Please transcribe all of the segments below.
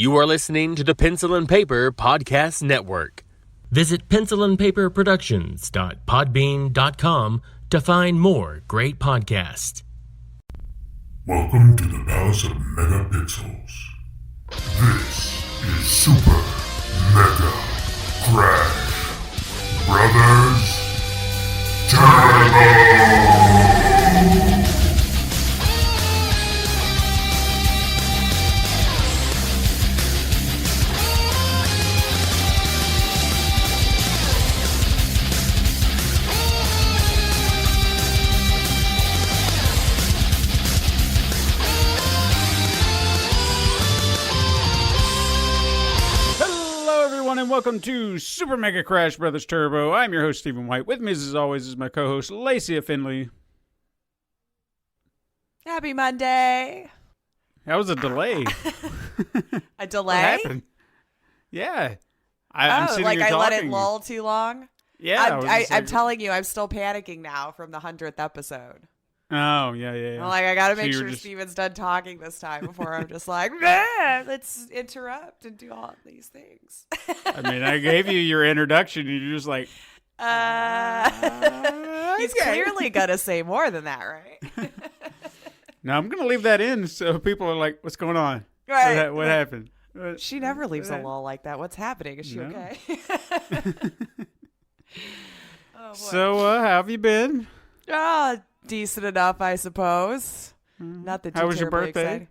You are listening to the Pencil and Paper Podcast Network. Visit pencilandpaperproductions.podbean.com to find more great podcasts. Welcome to the Palace of Megapixels. This is Super Mega Crash Brothers Turbo! And welcome to Super Mega Crash Brothers Turbo. I'm your host, Stephen White. With me, as always, is my co-host, Lacey Finley. Happy Monday. That was a delay. A delay? What happened? Yeah. I'm sitting like here I talking. let it lull too long? Yeah. I'm telling you, I'm still panicking now from the 100th episode. Oh, yeah. I'm like, I got to make sure just... Steven's done talking this time before I'm just like, man, let's interrupt and do all these things. I mean, I gave you your introduction and you're just like, he's clearly going to say more than that, right? No, I'm going to leave that in so people are like, what's going on? Right. What happened? She never leaves a lull like that. What's happening? Is she okay? Oh, so, how have you been? Decent enough, I suppose. Not that. How was your birthday? Exciting.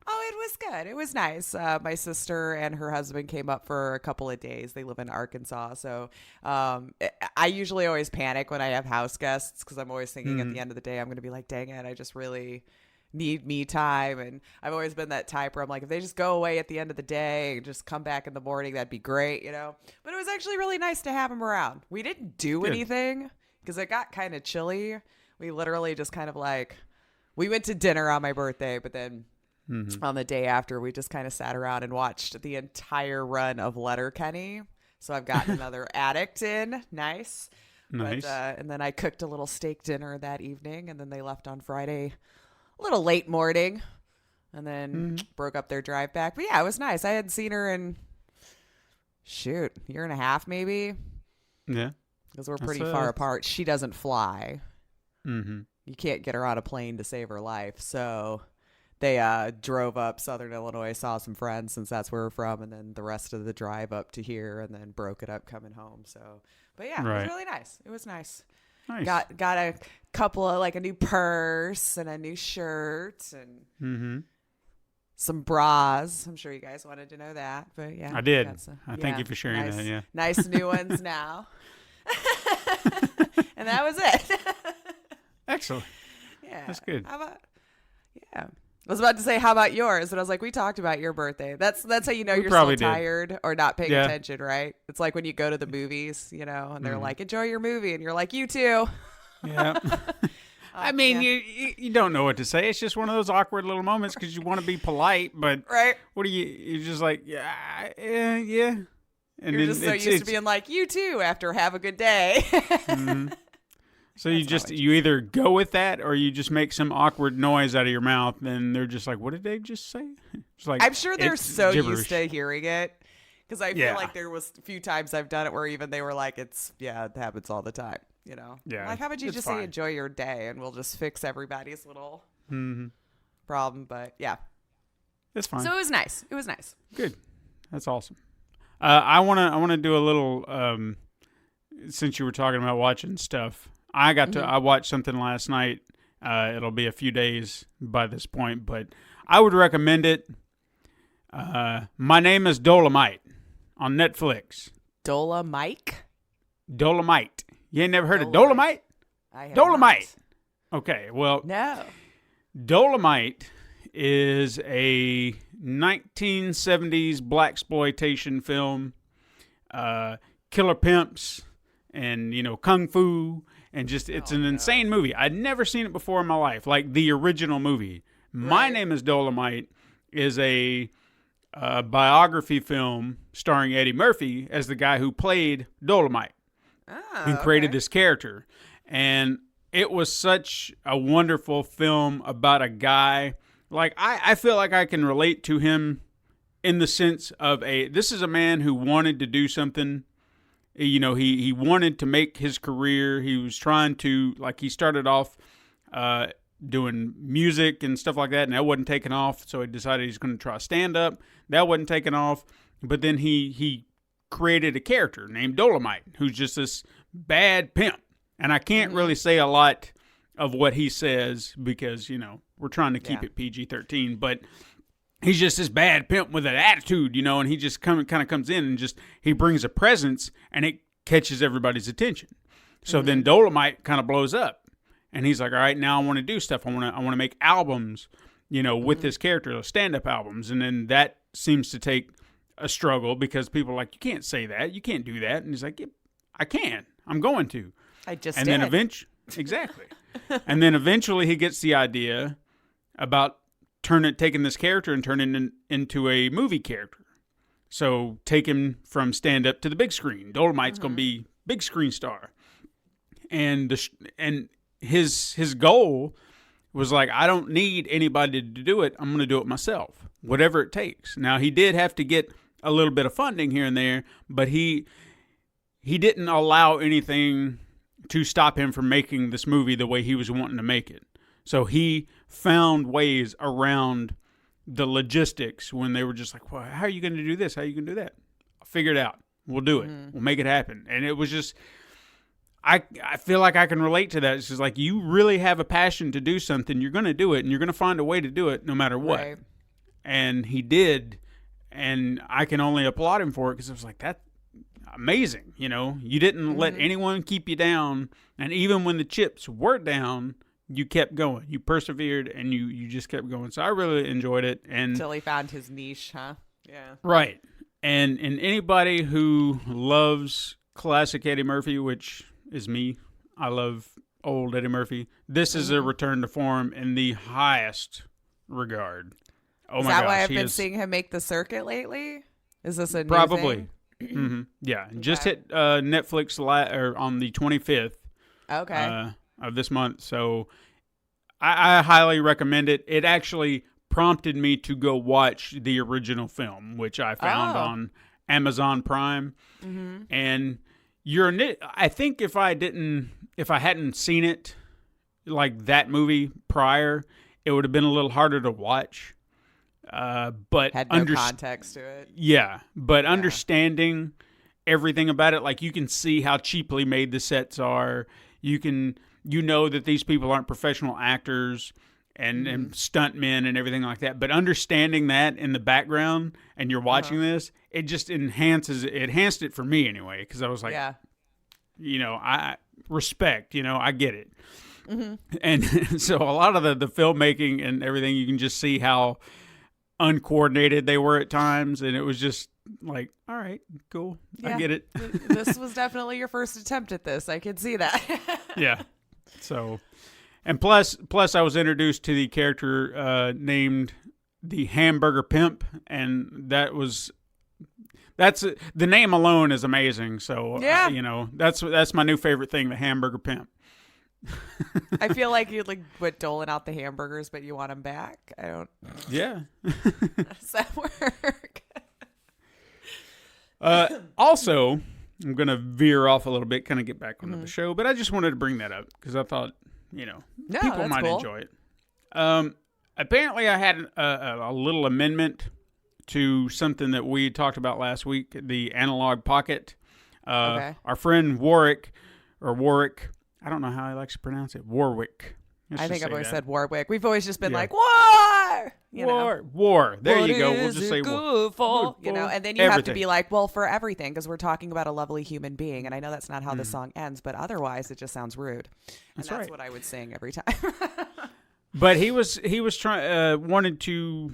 Oh, it was good. It was nice. My sister and her husband came up for a couple of days. They live in Arkansas, so I usually always panic when I have house guests because I'm always thinking at the end of the day I'm going to be like, dang it, I just really need me time. And I've always been that type where I'm like, if they just go away at the end of the day and just come back in the morning, that'd be great, you know. But it was actually really nice to have them around. We didn't do anything because it got kind of chilly. We literally just kind of like, we went to dinner on my birthday, but then on the day after, we just kind of sat around and watched the entire run of Letterkenny. So I've gotten another addict in. Nice. But, and then I cooked a little steak dinner that evening, and then they left on Friday, a little late morning, and then broke up their drive back. But yeah, it was nice. I hadn't seen her in, a year and a half maybe. Yeah. Because we're pretty far apart. She doesn't fly. You can't get her on a plane to save her life. So they drove up Southern Illinois, saw some friends since that's where we're from, and then the rest of the drive up to here, and then broke it up coming home. So, but yeah, it was really nice. It was nice. Got a couple of, like, a new purse and a new shirt and some bras. I'm sure you guys wanted to know that, but yeah. I did. Thank you for sharing that, yeah. Nice new ones now. And that was it. Excellent. Yeah. That's good. I was about to say, how about yours? But I was like, we talked about your birthday. That's how you know you're still tired or not paying attention, right? It's like when you go to the movies, you know, and they're like, enjoy your movie. And you're like, you too. Yeah. I mean, you don't know what to say. It's just one of those awkward little moments because you want to be polite, but what are you're just like, yeah. And you're just so used to being like, you too, after have a good day. So you either go with that or you just make some awkward noise out of your mouth and they're just like, what did they just say? It's like, I'm sure they're so gibberish. Used to hearing it because I feel like there was a few times I've done it where even they were like, it happens all the time, you know? Yeah. Like, how about you just say enjoy your day and we'll just fix everybody's little problem. But yeah. It's fine. So it was nice. It was nice. Good. That's awesome. I wanna do a little, since you were talking about watching stuff. I watched something last night. It'll be a few days by this point, but I would recommend it. My Name is Dolomite on Netflix. Dolomite? Dolomite. You ain't never heard of Dolomite? I have Dolomite. Not. Okay, well. No. Dolomite is a 1970s blaxploitation film. Killer pimps and, kung fu. And just, it's an insane movie. I'd never seen it before in my life, like the original movie. My Name is Dolomite is a biography film starring Eddie Murphy as the guy who played Dolomite, who created this character. And it was such a wonderful film about a guy. Like, I feel like I can relate to him in the sense of this is a man who wanted to do something. You know, he wanted to make his career. He was trying to, like, he started off doing music and stuff like that, and that wasn't taking off, so he decided he's going to try stand-up. That wasn't taking off, but then he created a character named Dolomite, who's just this bad pimp. And I can't really say a lot of what he says because, you know, we're trying to keep it PG-13, but he's just this bad pimp with an attitude, you know, and he just kind of comes in and just, he brings a presence and it catches everybody's attention. So then Dolomite kind of blows up and he's like, all right, now I want to do stuff. I want to make albums, you know, with this character, stand-up albums. And then that seems to take a struggle because people are like, you can't say that. You can't do that. And he's like, yeah, I can. I'm going to. I just and did. Then eventually, exactly. And then eventually he gets the idea about taking this character and turning it into a movie character. So take him from stand-up to the big screen. Dolomite's going to be big screen star. And his goal was like, I don't need anybody to do it. I'm going to do it myself, whatever it takes. Now, he did have to get a little bit of funding here and there, but he didn't allow anything to stop him from making this movie the way he was wanting to make it. So he found ways around the logistics when they were just like, well, how are you going to do this? How are you going to do that? I'll figure it out. We'll do it. We'll make it happen. And it was just, I feel like I can relate to that. It's just like, you really have a passion to do something. You're going to do it, and you're going to find a way to do it no matter what. Right. And he did, and I can only applaud him for it because it was like, that's amazing. You know, you didn't let anyone keep you down, and even when the chips were down, you kept going. You persevered, and you just kept going. So I really enjoyed it. And until he found his niche, huh? Yeah. Right. And anybody who loves classic Eddie Murphy, which is me, I love old Eddie Murphy, this is a return to form in the highest regard. Oh my gosh. Is that why I've been seeing him make the circuit lately? Is this a new probably thing? Yeah. Okay. Just hit Netflix on the 25th of this month. So I highly recommend it. It actually prompted me to go watch the original film, which I found on Amazon Prime. And I think if I hadn't seen it, like that movie prior, it would have been a little harder to watch. But had no context to it. Yeah, but understanding everything about it, like you can see how cheaply made the sets are. You know that these people aren't professional actors and stuntmen and everything like that. But understanding that in the background and you're watching this, it just enhanced it for me anyway. Because I was like, you know, I respect, you know, I get it. And so a lot of the filmmaking and everything, you can just see how uncoordinated they were at times. And it was just like, all right, cool. I get it. This was definitely your first attempt at this. I could see that. Yeah. So, and plus I was introduced to the character named the Hamburger Pimp, and that's the name alone is amazing. So, you know, that's my new favorite thing, the Hamburger Pimp. I feel like you doling out the hamburgers, but you want them back. I don't. Yeah. Does that work? Also, I'm going to veer off a little bit, kind of get back onto the show, but I just wanted to bring that up because I thought, you know, people might enjoy it. Apparently, I had a little amendment to something that we talked about last week, the analog pocket. Our friend Warwick, I don't know how he likes to pronounce it, Warwick. I think I've always said Warwick. We've always just been like, war! War. There you go. We'll just say war. You know, and then you have to be like, well, for everything, because we're talking about a lovely human being. And I know that's not how the song ends, but otherwise it just sounds rude. And that's what I would sing every time. But he was trying to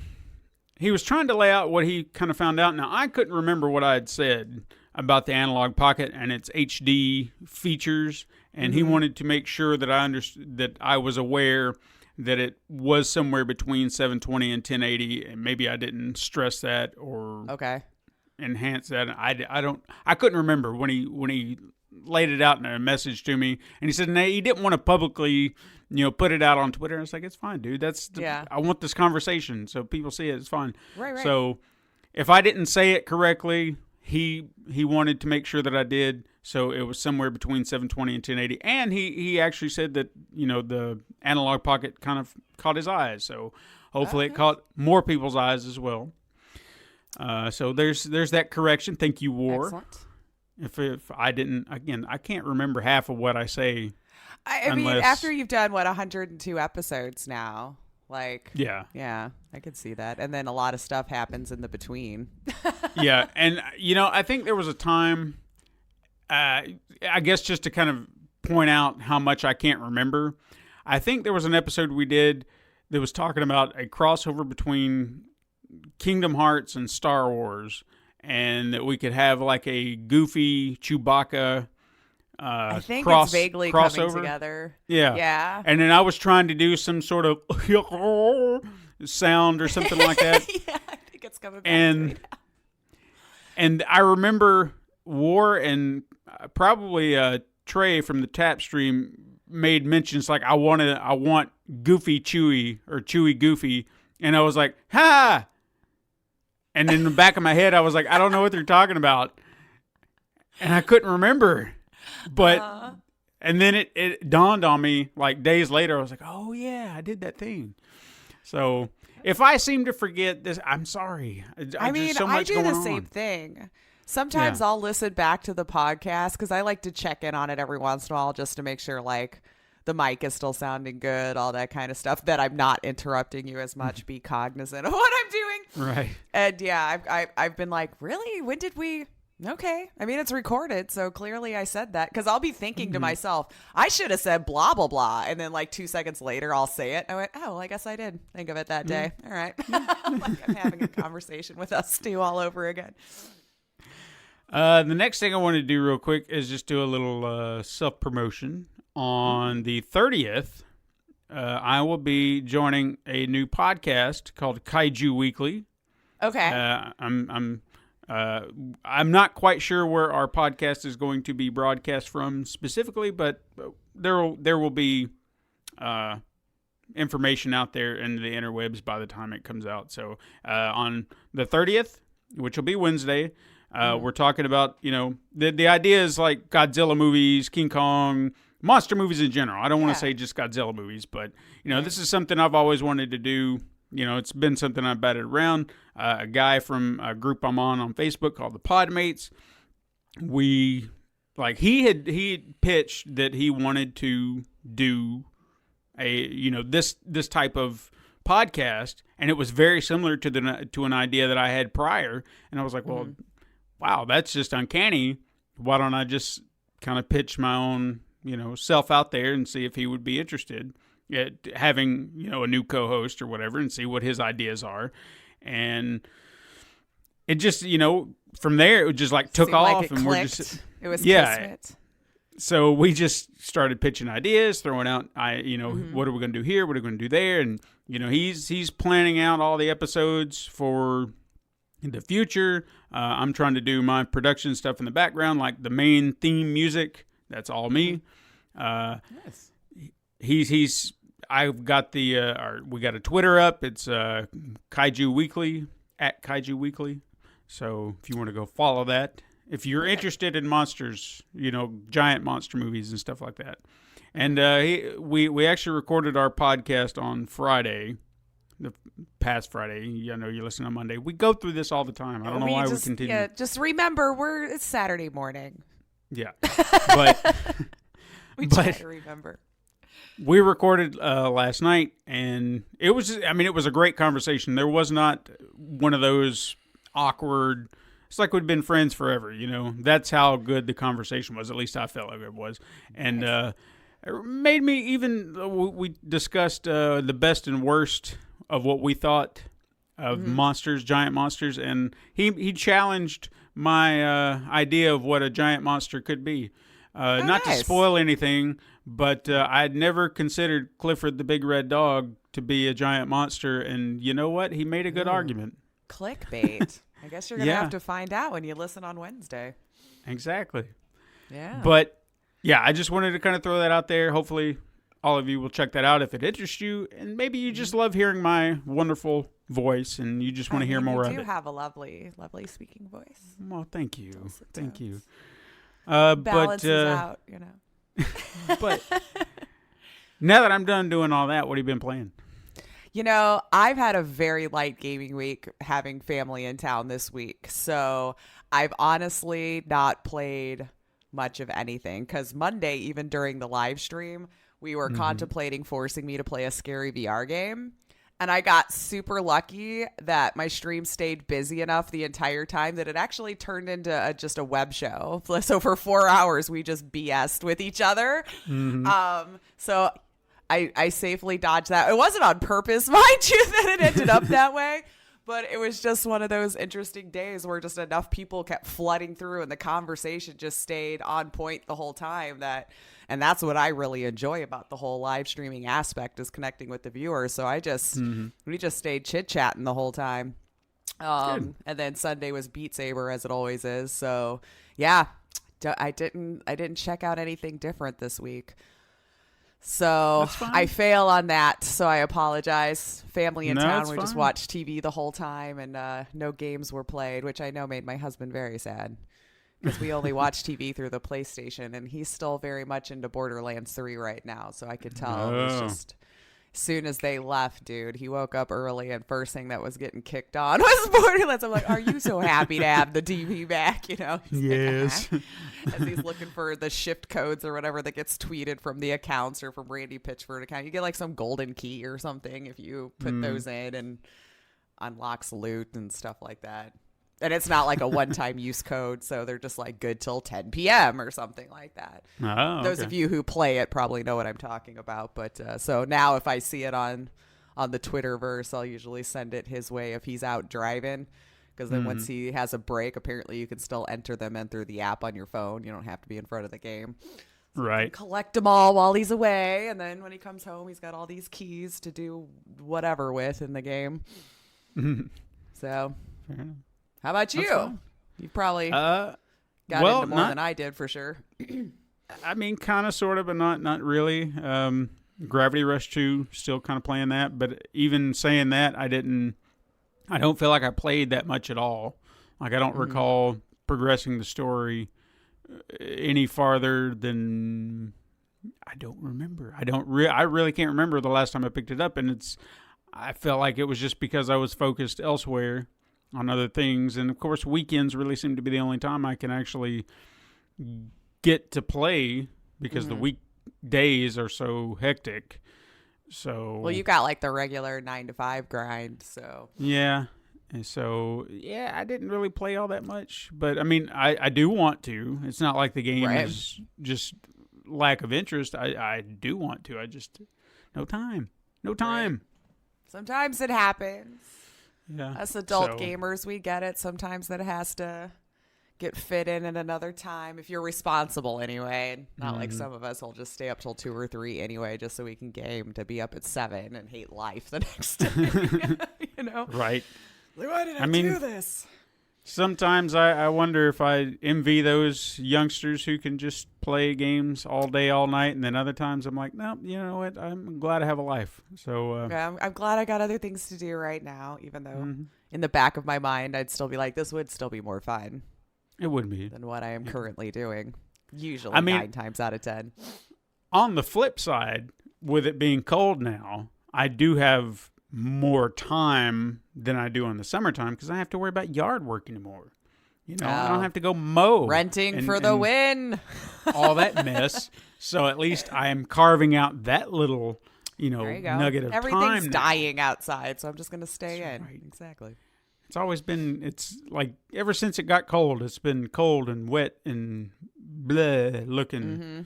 lay out what he kind of found out. Now, I couldn't remember what I had said about the analog pocket and its HD features, and he wanted to make sure that I was aware that it was somewhere between 720 and 1080, and maybe I didn't stress that or enhance that. I couldn't remember when he laid it out in a message to me, and he said he didn't want to publicly, you know, put it out on Twitter. I was like, it's fine, dude. I want this conversation so people see it. It's fine. Right. So if I didn't say it correctly, he wanted to make sure that I did. So it was somewhere between 720 and 1080. And he actually said that, the analog pocket kind of caught his eyes. So hopefully it caught more people's eyes as well. So there's that correction. Thank you, War. Excellent. If I didn't, again, I can't remember half of what I say. I mean, after you've done, 102 episodes now, yeah, I could see that. And then a lot of stuff happens in the between. Yeah, and, I think there was a time, I guess just to kind of point out how much I can't remember, I think there was an episode we did that was talking about a crossover between Kingdom Hearts and Star Wars, and that we could have like a goofy Chewbacca I think it's vaguely crossover. Coming together. Yeah. And then I was trying to do some sort of sound or something like that. Yeah, I think it's coming back to me now. And I remember War and probably Trey from the Tap Stream made mentions like, I want Goofy Chewy or Chewy Goofy. And I was like, ha! And in the back of my head, I was like, I don't know what they're talking about. And I couldn't remember. But, and then it dawned on me like days later. I was like, oh yeah, I did that thing. So if I seem to forget this, I'm sorry. I mean, so much I do the going same on. thing. Sometimes I'll listen back to the podcast because I like to check in on it every once in a while just to make sure like the mic is still sounding good, all that kind of stuff, that I'm not interrupting you as much, be cognizant of what I'm doing. Right. And yeah, I've been like, really? When did we? Okay. I mean, it's recorded, so clearly I said that because I'll be thinking to myself, I should have said blah, blah, blah. And then like 2 seconds later, I'll say it. I went, oh, well, I guess I did think of it that day. All right. Like I'm having a conversation with us two all over again. The next thing I want to do real quick is just do a little self-promotion. On the 30th, I will be joining a new podcast called Kaiju Weekly. Okay. I'm not quite sure where our podcast is going to be broadcast from specifically, but there will be information out there in the interwebs by the time it comes out. So on the 30th, which will be Wednesday, we're talking about, the idea is like Godzilla movies, King Kong, monster movies in general. I don't want to say just Godzilla movies, but, this is something I've always wanted to do. It's been something I batted around. A guy from a group I'm on Facebook called the Podmates. He pitched that he wanted to do this type of podcast, and it was very similar to an idea that I had prior. And I was like, well, wow, that's just uncanny. Why don't I just kind of pitch my own, self out there and see if he would be interested at having, a new co-host or whatever, and see what his ideas are. And it just, from there, it just took Seemed off. like and clicked. We're just, it was yeah. kismet. So we just started pitching ideas, throwing out, what are we going to do here? What are we going to do there? And, he's planning out all the episodes for the future. I'm trying to do my production stuff in the background, like the main theme music. That's all me. Yes. I've got we got a Twitter up. It's Kaiju Weekly, at Kaiju Weekly. So if you want to go follow that, if you're interested in monsters, giant monster movies and stuff like that. And we actually recorded our podcast on Friday, the past Friday. I know you listen on Monday. We go through this all the time. I don't know why we continue. Yeah, just remember, it's Saturday morning. Yeah, but we try to remember. We recorded last night, and it was a great conversation. There was not one of those awkward, it's like we'd been friends forever, That's how good the conversation was. At least I felt like it was. And it made me we discussed the best and worst of what we thought of monsters, giant monsters, and he challenged my idea of what a giant monster could be. Not to spoil anything, but I'd never considered Clifford the Big Red Dog to be a giant monster, and you know what? He made a good argument. Clickbait. I guess you're going to have to find out when you listen on Wednesday. Exactly. Yeah. But, yeah, I just wanted to kind of throw that out there. Hopefully all of you will check that out if it interests you, and maybe you just love hearing my wonderful voice and you just want to hear more of it. You do have a lovely, lovely speaking voice. Well, thank you. Thank you. Balances out, you know. But now that I'm done doing all that, what have you been playing? You know, I've had a very light gaming week having family in town this week. So I've honestly not played much of anything because Monday, even during the live stream, we were contemplating forcing me to play a scary VR game. And I got super lucky that my stream stayed busy enough the entire time that it actually turned into just a web show. So for 4 hours, we just BS'd with each other. So I safely dodged that. It wasn't on purpose, mind you, that it ended up that way. But it was just one of those interesting days where just enough people kept flooding through and the conversation just stayed on point the whole time. And that's what I really enjoy about the whole live streaming aspect, is connecting with the viewers. So we just stayed chit-chatting the whole time. And then Sunday was Beat Saber, as it always is. So yeah, I didn't check out anything different this week. So I fail on that, so I apologize. Family in town, we just watched TV the whole time, and no games were played, which I know made my husband very sad because we only watch TV through the PlayStation, and he's still very much into Borderlands 3 right now, so I could tell it was just... As soon as they left, dude, he woke up early, and first thing that was getting kicked on was Borderlands. I'm like, are you so happy to have the TV back? You know? Yes. As he's looking for the shift codes or whatever that gets tweeted from the accounts or from Randy Pitchford account. You get like some golden key or something if you put those in, and unlocks loot and stuff like that. And it's not like a one-time use code, so they're just like good till 10 p.m. or something like that. Oh, Those of you who play it probably know what I'm talking about. But so now if I see it on the Twitterverse, I'll usually send it his way if he's out driving. Because then once he has a break, apparently you can still enter them in through the app on your phone. You don't have to be in front of the game. So right. Collect them all while he's away. And then when he comes home, he's got all these keys to do whatever with in the game. So... Fair enough. How about you? You probably got into more than I did, for sure. I mean, kind of, sort of, but not really. Gravity Rush 2, still kind of playing that. But even saying that, I don't feel like I played that much at all. Like, I don't recall progressing the story any farther than... I don't remember. I really can't remember the last time I picked it up. And I felt like it was just because I was focused elsewhere on other things. And of course, weekends really seem to be the only time I can actually get to play because the weekdays are so hectic. So, well, you got like the regular 9 to 5 grind. So yeah. And so, yeah, I didn't really play all that much, but I mean, I do want to. It's not like the game is just lack of interest. I do want to. I just, no time. Right. Sometimes it happens. Yeah. Us adult gamers, we get it. Sometimes that has to get fit in at another time if you're responsible anyway. And not like some of us will just stay up till 2 or 3 anyway, just so we can game to be up at 7 and hate life the next day. You know? Right. Like, why did I do this? Sometimes I wonder if I envy those youngsters who can just play games all day, all night, and then other times I'm like, no, you know what? I'm glad I have a life. So yeah, I'm glad I got other things to do right now, even though in the back of my mind I'd still be like, this would still be more fun. It would be than what I am currently doing. Usually 9 times out of 10. On the flip side, with it being cold now, I do have more time than I do in the summertime because I have to worry about yard work anymore. You know, I don't have to go mow. Renting for the win. All that mess. So at least I am carving out that little, nugget of time. Everything's dying outside, so I'm just going to stay in. Right. Exactly. It's like ever since it got cold, it's been cold and wet and bleh looking.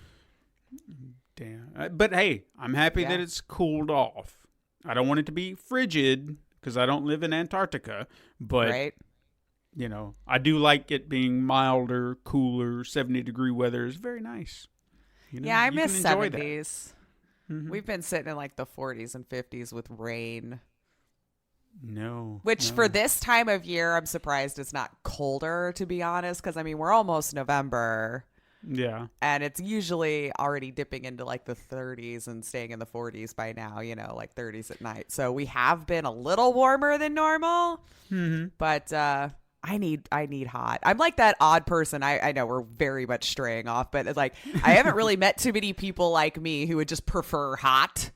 Damn. But hey, I'm happy that it's cooled off. I don't want it to be frigid because I don't live in Antarctica, but I do like it being milder, cooler. 70-degree weather is very nice. Yeah, I miss 70s. We've been sitting in like the 40s and 50s with rain. Which for this time of year, I'm surprised it's not colder, to be honest, because I mean we're almost November. Yeah. And it's usually already dipping into like the 30s and staying in the 40s by now, like 30s at night. So we have been a little warmer than normal, but I need hot. I'm like that odd person. I know we're very much straying off, but like I haven't really met too many people like me who would just prefer hot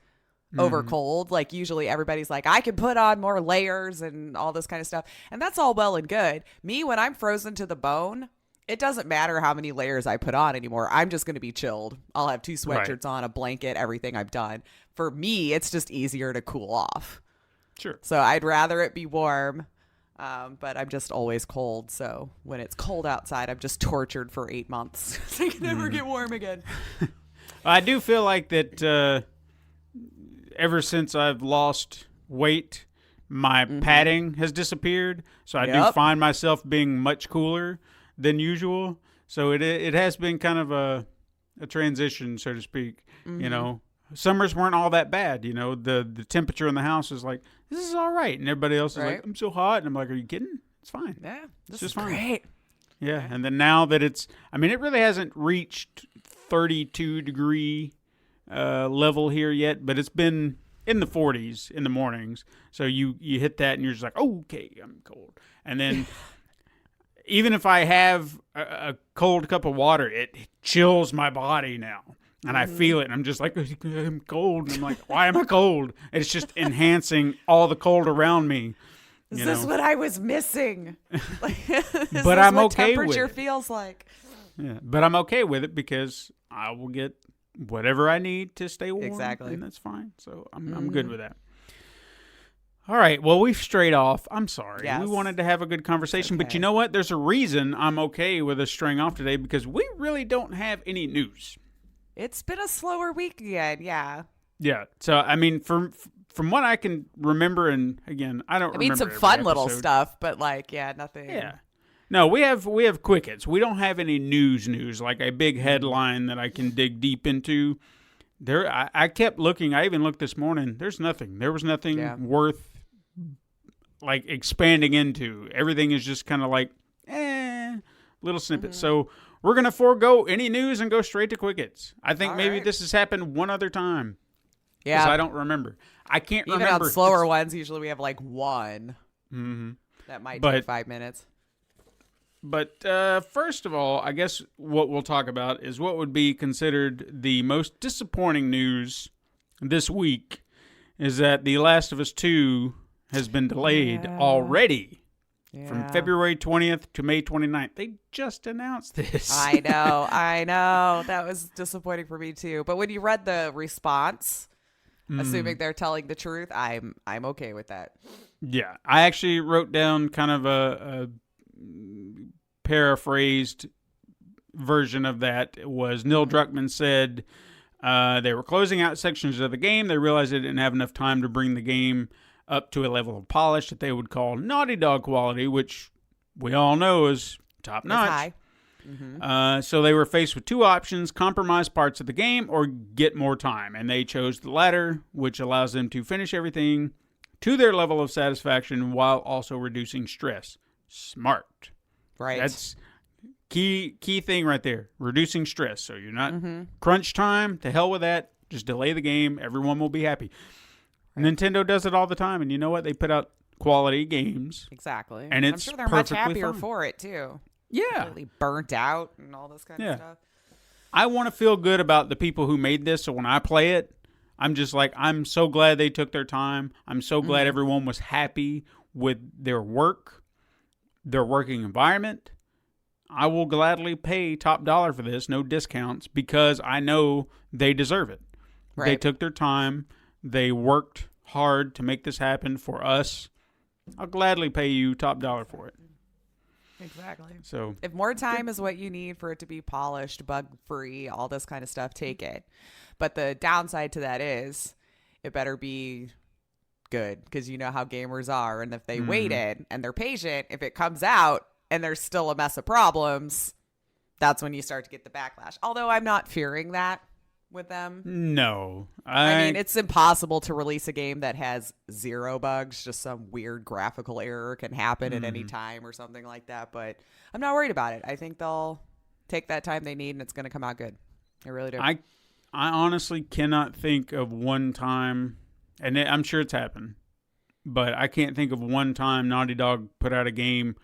over cold. Like usually everybody's like, I can put on more layers and all this kind of stuff. And that's all well and good. Me, when I'm frozen to the bone, it doesn't matter how many layers I put on anymore. I'm just going to be chilled. I'll have 2 sweatshirts on, a blanket, everything. I'm done. For me, it's just easier to cool off. Sure. So I'd rather it be warm, but I'm just always cold. So when it's cold outside, I'm just tortured for 8 months. I can never get warm again. I do feel like that ever since I've lost weight, my padding has disappeared. So I do find myself being much cooler than usual. So it has been kind of a transition, so to speak. Summers weren't all that bad. The temperature in the house is like, this is all right. And everybody else is like, I'm so hot. And I'm like, are you kidding? It's fine. Yeah, this is fine. Great. Yeah. And then now that it really hasn't reached 32 degree level here yet, but it's been in the 40s in the mornings. So you hit that and you're just like, oh, okay, I'm cold. And then even if I have a cold cup of water, it chills my body now. And I feel it, and I'm just like, I'm cold. And I'm like, why am I cold? It's just enhancing all the cold around me. Is this what I was missing? But I'm okay with it. Temperature feels like. Yeah, but I'm okay with it because I will get whatever I need to stay warm. Exactly. And that's fine. So I'm good with that. All right. Well, we've strayed off. I'm sorry. Yes. We wanted to have a good conversation. But you know what? There's a reason I'm okay with us straying off today because we really don't have any news. It's been a slower week again, yeah. Yeah. So, from what I can remember, and again, I don't remember some every fun little episode. stuff, but nothing. Yeah. No, we have quick hits. We don't have any news, like a big headline that I can dig deep into. I kept looking. I even looked this morning. There's nothing. There was nothing worth like expanding into. Everything is just kind of like, little snippets. So we're going to forego any news and go straight to quick hits. I think maybe this has happened one other time. Yeah. Because I don't remember. I can't remember. Even on slower ones, usually we have like one. That might take 5 minutes. But first of all, I guess what we'll talk about is what would be considered the most disappointing news this week is that The Last of Us 2 has been delayed already. From February 20th to May 29th. They just announced this. I know. That was disappointing for me too. But when you read the response, assuming they're telling the truth, I'm okay with that. Yeah. I actually wrote down kind of a paraphrased version of that. It was Neil Druckmann said they were closing out sections of the game. They realized they didn't have enough time to bring the game up to a level of polish that they would call Naughty Dog quality, which we all know is top notch. So they were faced with two options: compromise parts of the game or get more time. And they chose the latter, which allows them to finish everything to their level of satisfaction while also reducing stress. Smart. Right. That's key thing right there. Reducing stress. So you're not crunch time. To hell with that. Just delay the game. Everyone will be happy. Right. Nintendo does it all the time, and you know what? They put out quality games. Exactly. And I'm sure they're much happier fun. for it, too. Yeah. Completely burnt out and all this kind of stuff. I want to feel good about the people who made this, so when I play it, I'm just like, I'm so glad they took their time. I'm so glad everyone was happy with their work, their working environment. I will gladly pay top dollar for this, no discounts, because I know they deserve it. Right. They took their time. They worked hard to make this happen for us. I'll gladly pay you top dollar for it. Exactly. So if more time is what you need for it to be polished, bug-free, all this kind of stuff, take it. But the downside to that is it better be good because you know how gamers are. And if they waited and they're patient, if it comes out and there's still a mess of problems, that's when you start to get the backlash. Although I'm not fearing that with them. No. I mean, it's impossible to release a game that has 0 bugs. Just some weird graphical error can happen at any time or something like that. But I'm not worried about it. I think they'll take that time they need, and it's going to come out good. I really do. I honestly cannot think of one time, and I'm sure it's happened, but I can't think of one time Naughty Dog put out a game,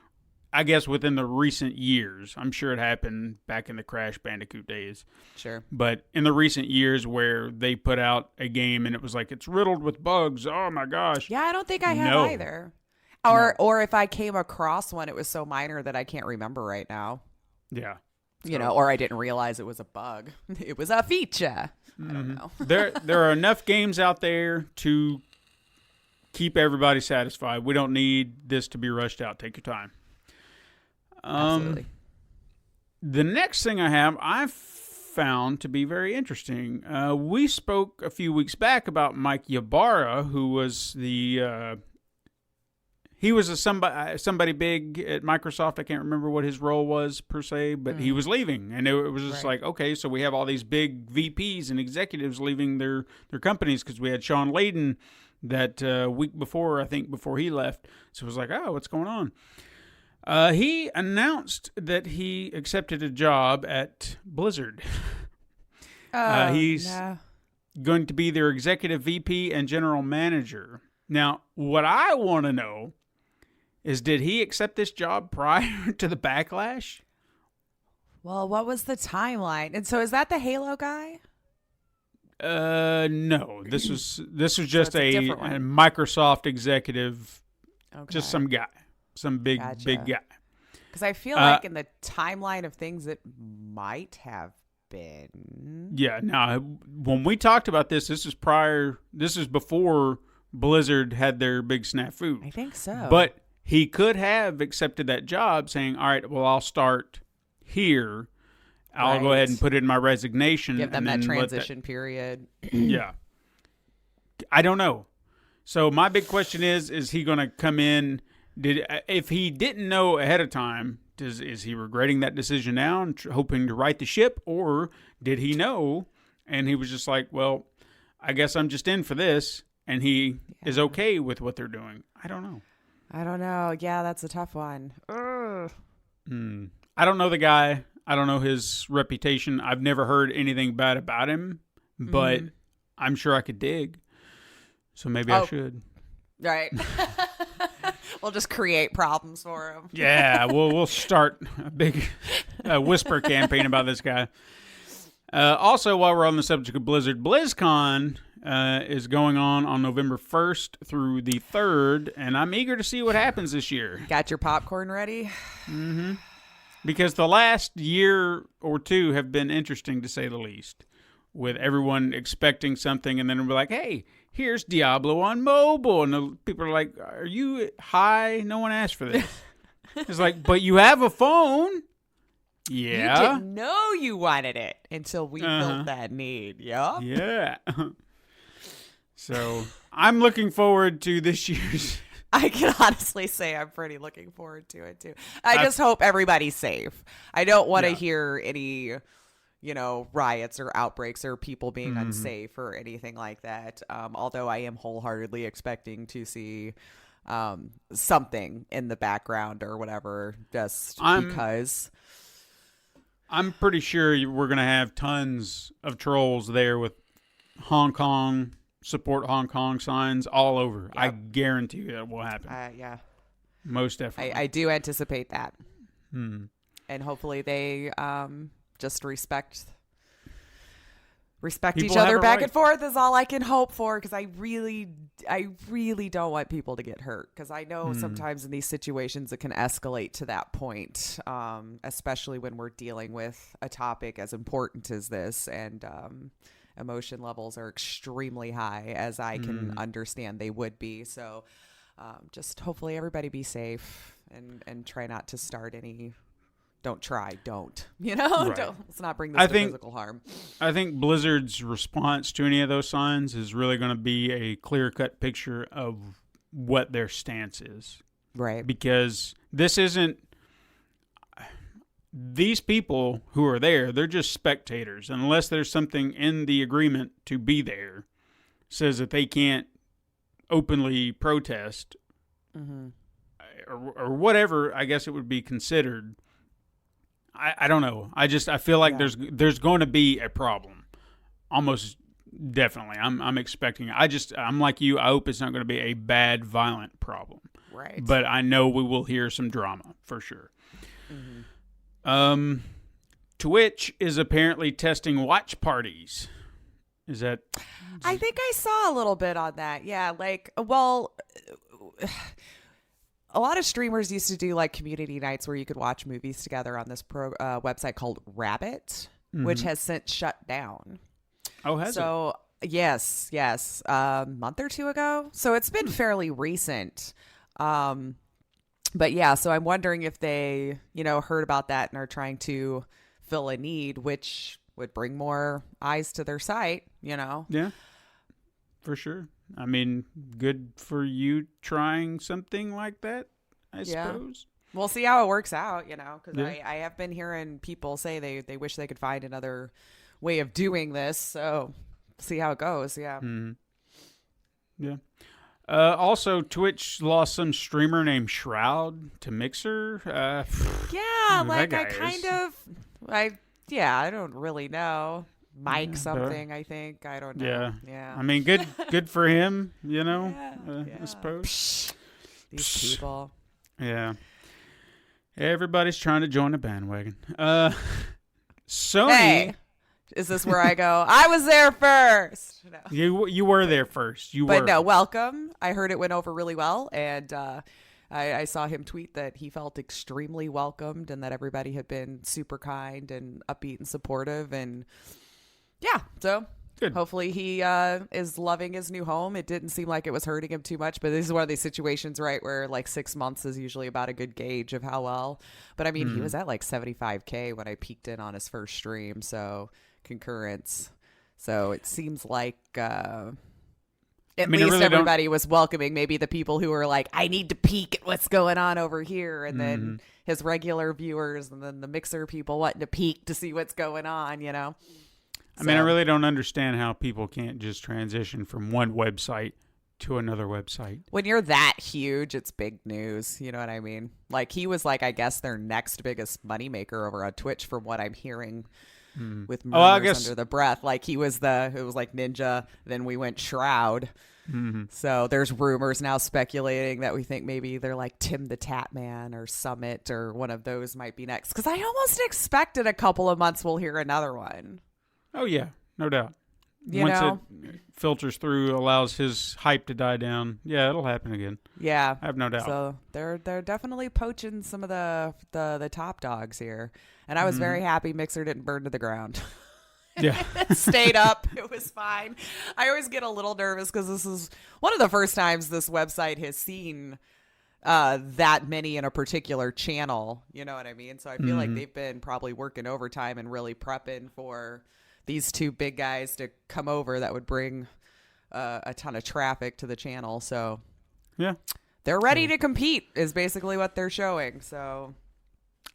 I guess within the recent years. I'm sure it happened back in the Crash Bandicoot days. Sure. But in the recent years where they put out a game and it was like, it's riddled with bugs. Oh my gosh. Yeah, I don't think I have either. Or if I came across one, it was so minor that I can't remember right now. Yeah. You know, or I didn't realize it was a bug. It was a feature. I don't know. There are enough games out there to keep everybody satisfied. We don't need this to be rushed out. Take your time. Absolutely. The next thing I've found to be very interesting. We spoke a few weeks back about Mikey Ybarra, who was somebody big at Microsoft. I can't remember what his role was per se, but he was leaving, and it was just like, okay, so we have all these big VPs and executives leaving their companies, because we had Sean Layden that week before, I think, before he left. So it was like, oh, what's going on? He announced that he accepted a job at Blizzard. He's going to be their executive VP and general manager. Now, what I want to know is, did he accept this job prior to the backlash? Well, what was the timeline? And so is that the Halo guy? No. This was just a a different one. Microsoft executive, Okay. just some guy. Some big guy. Because I feel like in the timeline of things, it might have been. Yeah. Now, when we talked about this is before Blizzard had their big snafu. I think so. But he could have accepted that job, saying, all right, well, I'll start here. I'll go ahead and put it in my resignation. Give them and that then transition period. Yeah. I don't know. So my big question is he going to come in? If he didn't know ahead of time, is he regretting that decision now and hoping to right the ship, or did he know and he was just like, well, I guess I'm just in for this, and he is okay with what they're doing? I don't know. Yeah, that's a tough one. I don't know the guy. I don't know his reputation. I've never heard anything bad about him, but I'm sure I could dig. So maybe I should. Right. We'll just create problems for him. Yeah, we'll start a big whisper campaign about this guy. Also, while we're on the subject of Blizzard, BlizzCon is going on November 1st through the 3rd, and I'm eager to see what happens this year. Got your popcorn ready? Mm-hmm. Because the last year or two have been interesting, to say the least, with everyone expecting something, and then we're like, hey, here's Diablo on mobile. And the people are like, are you high? No one asked for this. It's like, but you have a phone. Yeah. You didn't know you wanted it until we filled that need. Yup. Yeah. So I'm looking forward to this year's. I can honestly say I'm pretty looking forward to it, too. I just hope everybody's safe. I don't want to hear any, riots or outbreaks or people being unsafe or anything like that. Although I am wholeheartedly expecting to see something in the background or whatever, just because. I'm pretty sure we're going to have tons of trolls there with Hong Kong, support Hong Kong signs all over. Yep. I guarantee you that will happen. Yeah. Most definitely. I do anticipate that. And hopefully they just respect each other back and forth is all I can hope for, because I really don't want people to get hurt, because I know sometimes in these situations it can escalate to that point, especially when we're dealing with a topic as important as this, and emotion levels are extremely high, as I can understand they would be. So just hopefully everybody be safe and try not to start any. Don't. Right. Let's not bring this to physical harm. I think Blizzard's response to any of those signs is really going to be a clear-cut picture of what their stance is. Right. Because this isn't... These people who are there, they're just spectators. Unless there's something in the agreement to be there, says that they can't openly protest, or whatever I guess it would be considered. I don't know. I feel like there's going to be a problem. Almost definitely. I'm expecting. I'm like you. I hope it's not going to be a bad, violent problem. Right. But I know we will hear some drama for sure. Mm-hmm. Twitch is apparently testing watch parties. Is that? I think I saw a little bit on that. Yeah, like, well, a lot of streamers used to do like community nights where you could watch movies together on this website called Rabbit, which has since shut down. Oh, has it? So yes, a month or two ago. So it's been fairly recent. But yeah, so I'm wondering if they, heard about that and are trying to fill a need, which would bring more eyes to their site, Yeah, for sure. I mean, good for you trying something like that, I suppose. We'll see how it works out, because I have been hearing people say they wish they could find another way of doing this. So see how it goes. Yeah. Mm-hmm. Yeah. Also, Twitch lost some streamer named Shroud to Mixer. Yeah, like I don't really know. Mike something, I think. I don't know. Yeah. I mean, good for him, I suppose. Psh, these people. Yeah. Everybody's trying to join the bandwagon. Sony. Hey, is this where I go? I was there first. No. You were there first. But no, welcome. I heard it went over really well, and I saw him tweet that he felt extremely welcomed and that everybody had been super kind and upbeat and supportive. And yeah, so good. Hopefully he is loving his new home. It didn't seem like it was hurting him too much, but this is one of these situations, right, where like 6 months is usually about a good gauge of how well. But I mean, he was at like 75K when I peeked in on his first stream, so concurrence. So it seems like at least really everybody was welcoming. Maybe the people who were like, I need to peek at what's going on over here. And then his regular viewers and then the Mixer people wanting to peek to see what's going on, I mean, I really don't understand how people can't just transition from one website to another website. When you're that huge, it's big news. You know what I mean? Like he was like, I guess their next biggest moneymaker over on Twitch from what I'm hearing. With murmurs under the breath, like it was like Ninja, then we went Shroud. So there's rumors now speculating that we think maybe they're like Tim the Tatman or Summit or one of those might be next, because I almost expect in a couple of months we'll hear another one. Oh yeah, no doubt. Once it filters through, allows his hype to die down, yeah, it'll happen again. Yeah, I have no doubt. So they're definitely poaching some of the top dogs here, and I was very happy Mixer didn't burn to the ground. Yeah, it stayed up. It was fine. I always get a little nervous because this is one of the first times this website has seen that many in a particular channel. You know what I mean? So I feel like they've been probably working overtime and really prepping for these two big guys to come over that would bring a ton of traffic to the channel. So yeah, they're ready to compete is basically what they're showing. So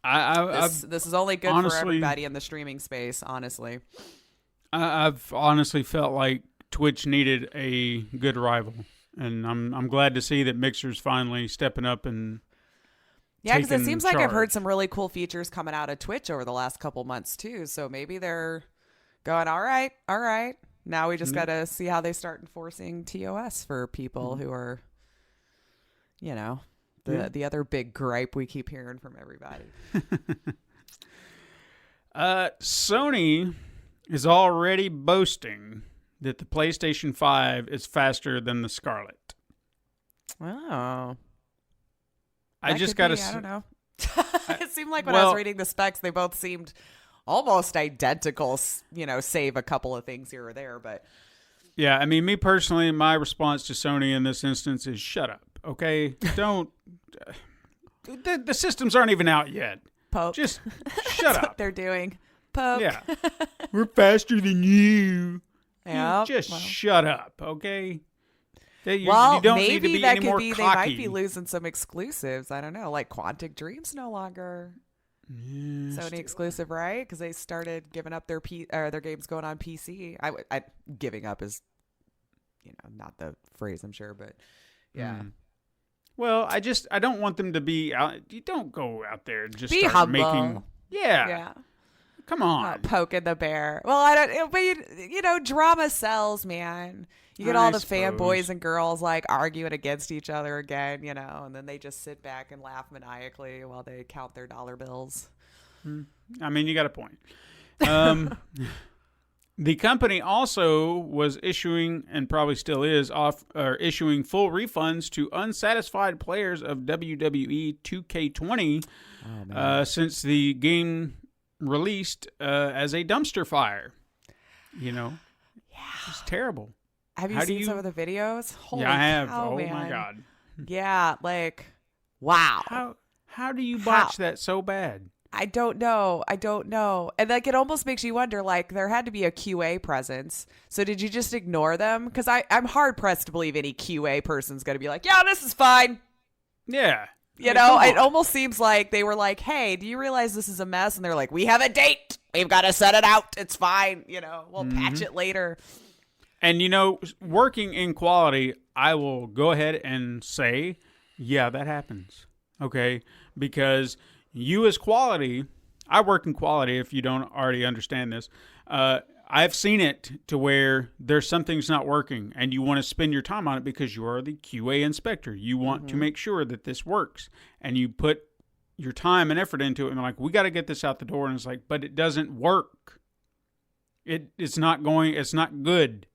this is only good for everybody in the streaming space, honestly. I've honestly felt like Twitch needed a good rival, and I'm glad to see that Mixer's finally stepping up and because it seems like I've heard some really cool features coming out of Twitch over the last couple months too. So maybe they're going, all right. Now we just got to see how they start enforcing TOS for people who are, the other big gripe we keep hearing from everybody. Sony is already boasting that the PlayStation 5 is faster than the Scarlet. Oh. I just got to... I don't know. It seemed like when I was reading the specs, they both seemed almost identical, save a couple of things here or there, but yeah, I mean, me personally, my response to Sony in this instance is shut up, okay? Don't the systems aren't even out yet. Poke. Just shut up. What they're doing. Poke. Yeah. We're faster than you. Yeah. Shut up, okay? You don't maybe need to be that any could more be cocky. they might be losing some exclusives. I don't know, like Quantic Dream's no longer Sony exclusive, right? Because they started giving up their games going on PC. I giving up is, not the phrase, I'm sure, but yeah. Well, I don't want them to be out. You don't go out there and just be start humble. Yeah. Yeah. Come on. Poking the bear. Well, I don't. But drama sells, man. You get all the fanboys and girls like arguing against each other again, and then they just sit back and laugh maniacally while they count their dollar bills. I mean, you got a point. The company also was issuing, and probably still is, issuing full refunds to unsatisfied players of WWE 2K20 since the game released as a dumpster fire. Yeah, it's terrible. Have you seen some of the videos? Holy yeah, I have. Cow, man. My God. Yeah, like, wow. How do you botch that so bad? I don't know. And like, it almost makes you wonder, like, there had to be a QA presence. So did you just ignore them? Because I'm hard pressed to believe any QA person's going to be like, yeah, this is fine. Yeah. It almost seems like they were like, hey, do you realize this is a mess? And they're like, we have a date. We've got to set it out. It's fine. We'll patch it later. And, working in quality, I will go ahead and say, yeah, that happens. Okay? Because you as quality, I work in quality if you don't already understand this. I've seen it to where there's something's not working and you want to spend your time on it because you are the QA inspector. You want to make sure that this works and you put your time and effort into it and they're like, we got to get this out the door. And it's like, but it doesn't work. It's not good.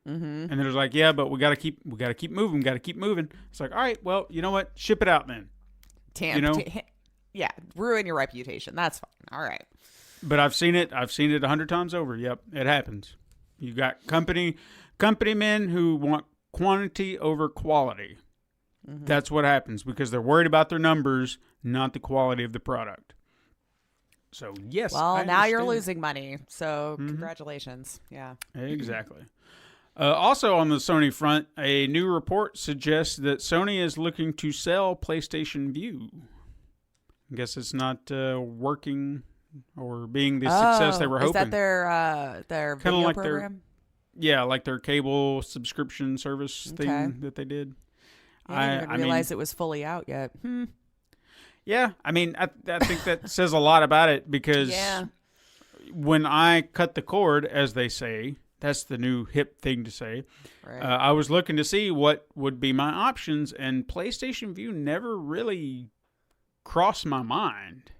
And they're like, yeah, but we got to keep moving. It's like, all right, well, you know what? Ship it out then. Yeah, ruin your reputation. That's fine. All right. But I've seen it 100 times over. Yep, it happens. You got company men who want quantity over quality. That's what happens because they're worried about their numbers, not the quality of the product. So, yes. Well, now you're losing money. So, congratulations. Yeah. Exactly. Also on the Sony front, a new report suggests that Sony is looking to sell PlayStation Vue. I guess it's not working or being the success they were hoping. Is that their video like program? Like their cable subscription service thing that they did. I didn't even realize it was fully out yet. Yeah, I mean, I think that says a lot about it because when I cut the cord, as they say, that's the new hip thing to say. Right. I was looking to see what would be my options, and PlayStation Vue never really crossed my mind.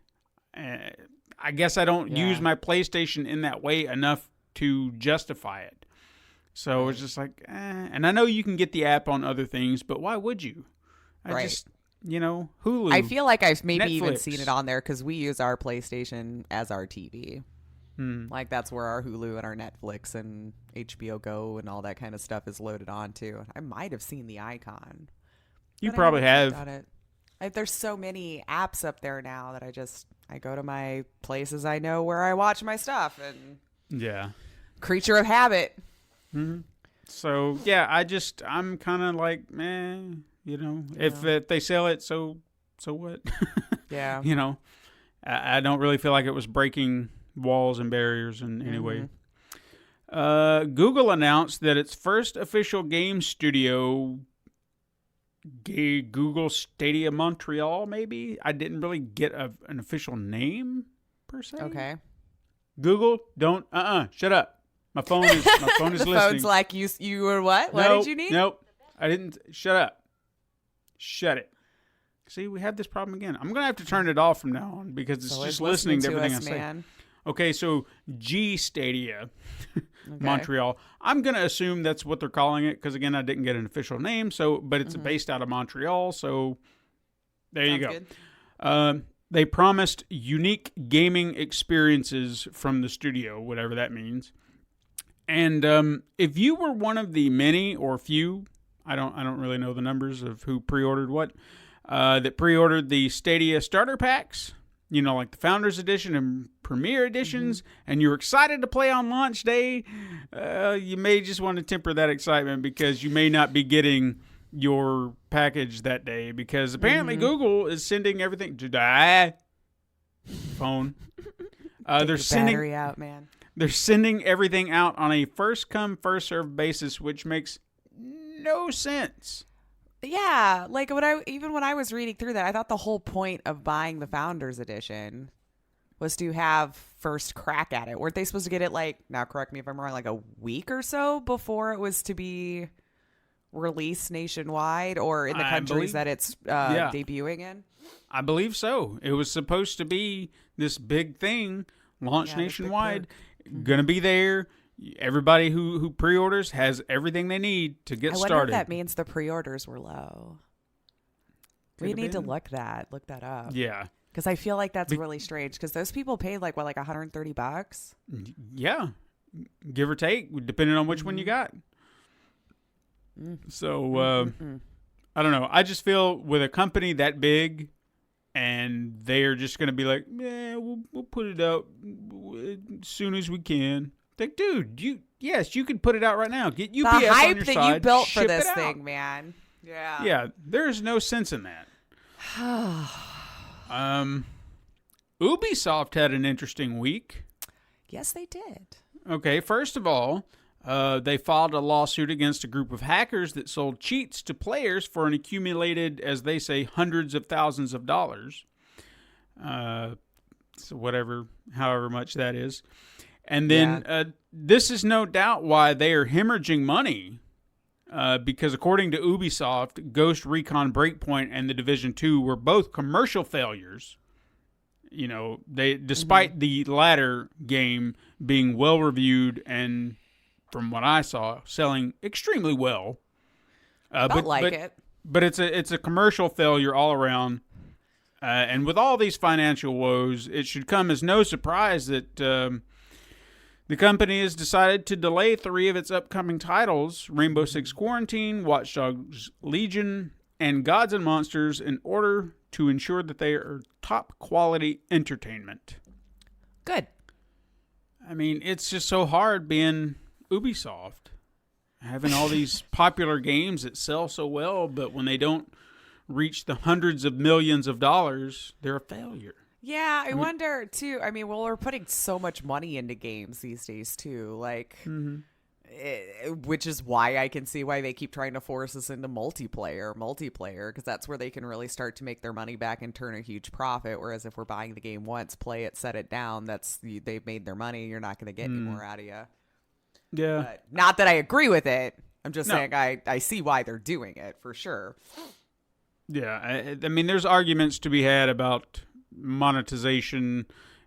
I guess I don't use my PlayStation in that way enough to justify it. So it's just like, and I know you can get the app on other things, but why would you? Hulu. I feel like I've maybe Netflix. even seen it on there because we use our PlayStation as our TV. Like that's where our Hulu and our Netflix and HBO Go and all that kind of stuff is loaded on too. I might have seen the icon. You probably have. There's so many apps up there now that I go to my places I know where I watch my stuff and creature of habit. So yeah, I'm kind of like, if they sell it, so what? Yeah. I don't really feel like it was breaking walls and barriers in any way. Google announced that its first official game studio, Google Stadia Montreal, maybe? I didn't really get an official name, per se. Okay. Google, don't, shut up. My phone is the listening. Phone's like, you were what? What did you need? Nope. I didn't, shut up. Shut it. See, we have this problem again. I'm going to have to turn it off from now on because it's just listening to everything I say. Okay, so G Stadia, Montreal. I'm going to assume that's what they're calling it because, again, I didn't get an official name. But it's based out of Montreal, so there you go. Good. They promised unique gaming experiences from the studio, whatever that means. And if you were one of the many or few, I don't really know the numbers of who pre-ordered what, that pre-ordered the Stadia starter packs, like the Founders Edition and Premier Editions, and you're excited to play on launch day, you may just want to temper that excitement because you may not be getting your package that day because apparently Google is sending everything to die. Phone. They're sending battery out, man. They're sending everything out on a first come first served basis, which makes no sense. Yeah, like when I was reading through that, I thought the whole point of buying the Founders Edition was to have first crack at it. Weren't they supposed to get it now correct me if I'm wrong, like a week or so before it was to be released nationwide or in the countries that it's debuting in? I believe so. It was supposed to be this big thing, launched nationwide, going to be there. Everybody who pre-orders has everything they need to get started. I wonder if that means the pre-orders were low. We need to look that up. Yeah. Because I feel like that's really strange. Because those people paid like $130? Yeah, give or take, depending on which one you got. So I don't know. I just feel with a company that big, and they're just going to be like, "Yeah, we'll put it out as soon as we can." Like, dude, you can put it out right now. Get UPS on your side. The hype that you built for this thing, man. Yeah. Yeah, there's no sense in that. Ubisoft had an interesting week. Yes, they did. Okay, first of all, they filed a lawsuit against a group of hackers that sold cheats to players for an accumulated, as they say, hundreds of thousands of dollars. So however much that is. And then this is no doubt why they are hemorrhaging money. Because according to Ubisoft, Ghost Recon Breakpoint and The Division 2 were both commercial failures. You know, despite the latter game being well reviewed and, from what I saw, selling extremely well. But it's a commercial failure all around. And with all these financial woes, it should come as no surprise that the company has decided to delay 3 of its upcoming titles, Rainbow Six Quarantine, Watch Dogs Legion, and Gods and Monsters, in order to ensure that they are top quality entertainment. Good. I mean, it's just so hard being Ubisoft, having all these popular games that sell so well, but when they don't reach the hundreds of millions of dollars, they're a failure. Yeah, I wonder, too. I mean, we're putting so much money into games these days, too. Which is why I can see why they keep trying to force us into multiplayer, because that's where they can really start to make their money back and turn a huge profit. Whereas if we're buying the game once, play it, set it down, they've made their money. You're not going to get any more out of you. Yeah. But not that I agree with it. I'm just saying I see why they're doing it, for sure. Yeah, I mean, there's arguments to be had about monetization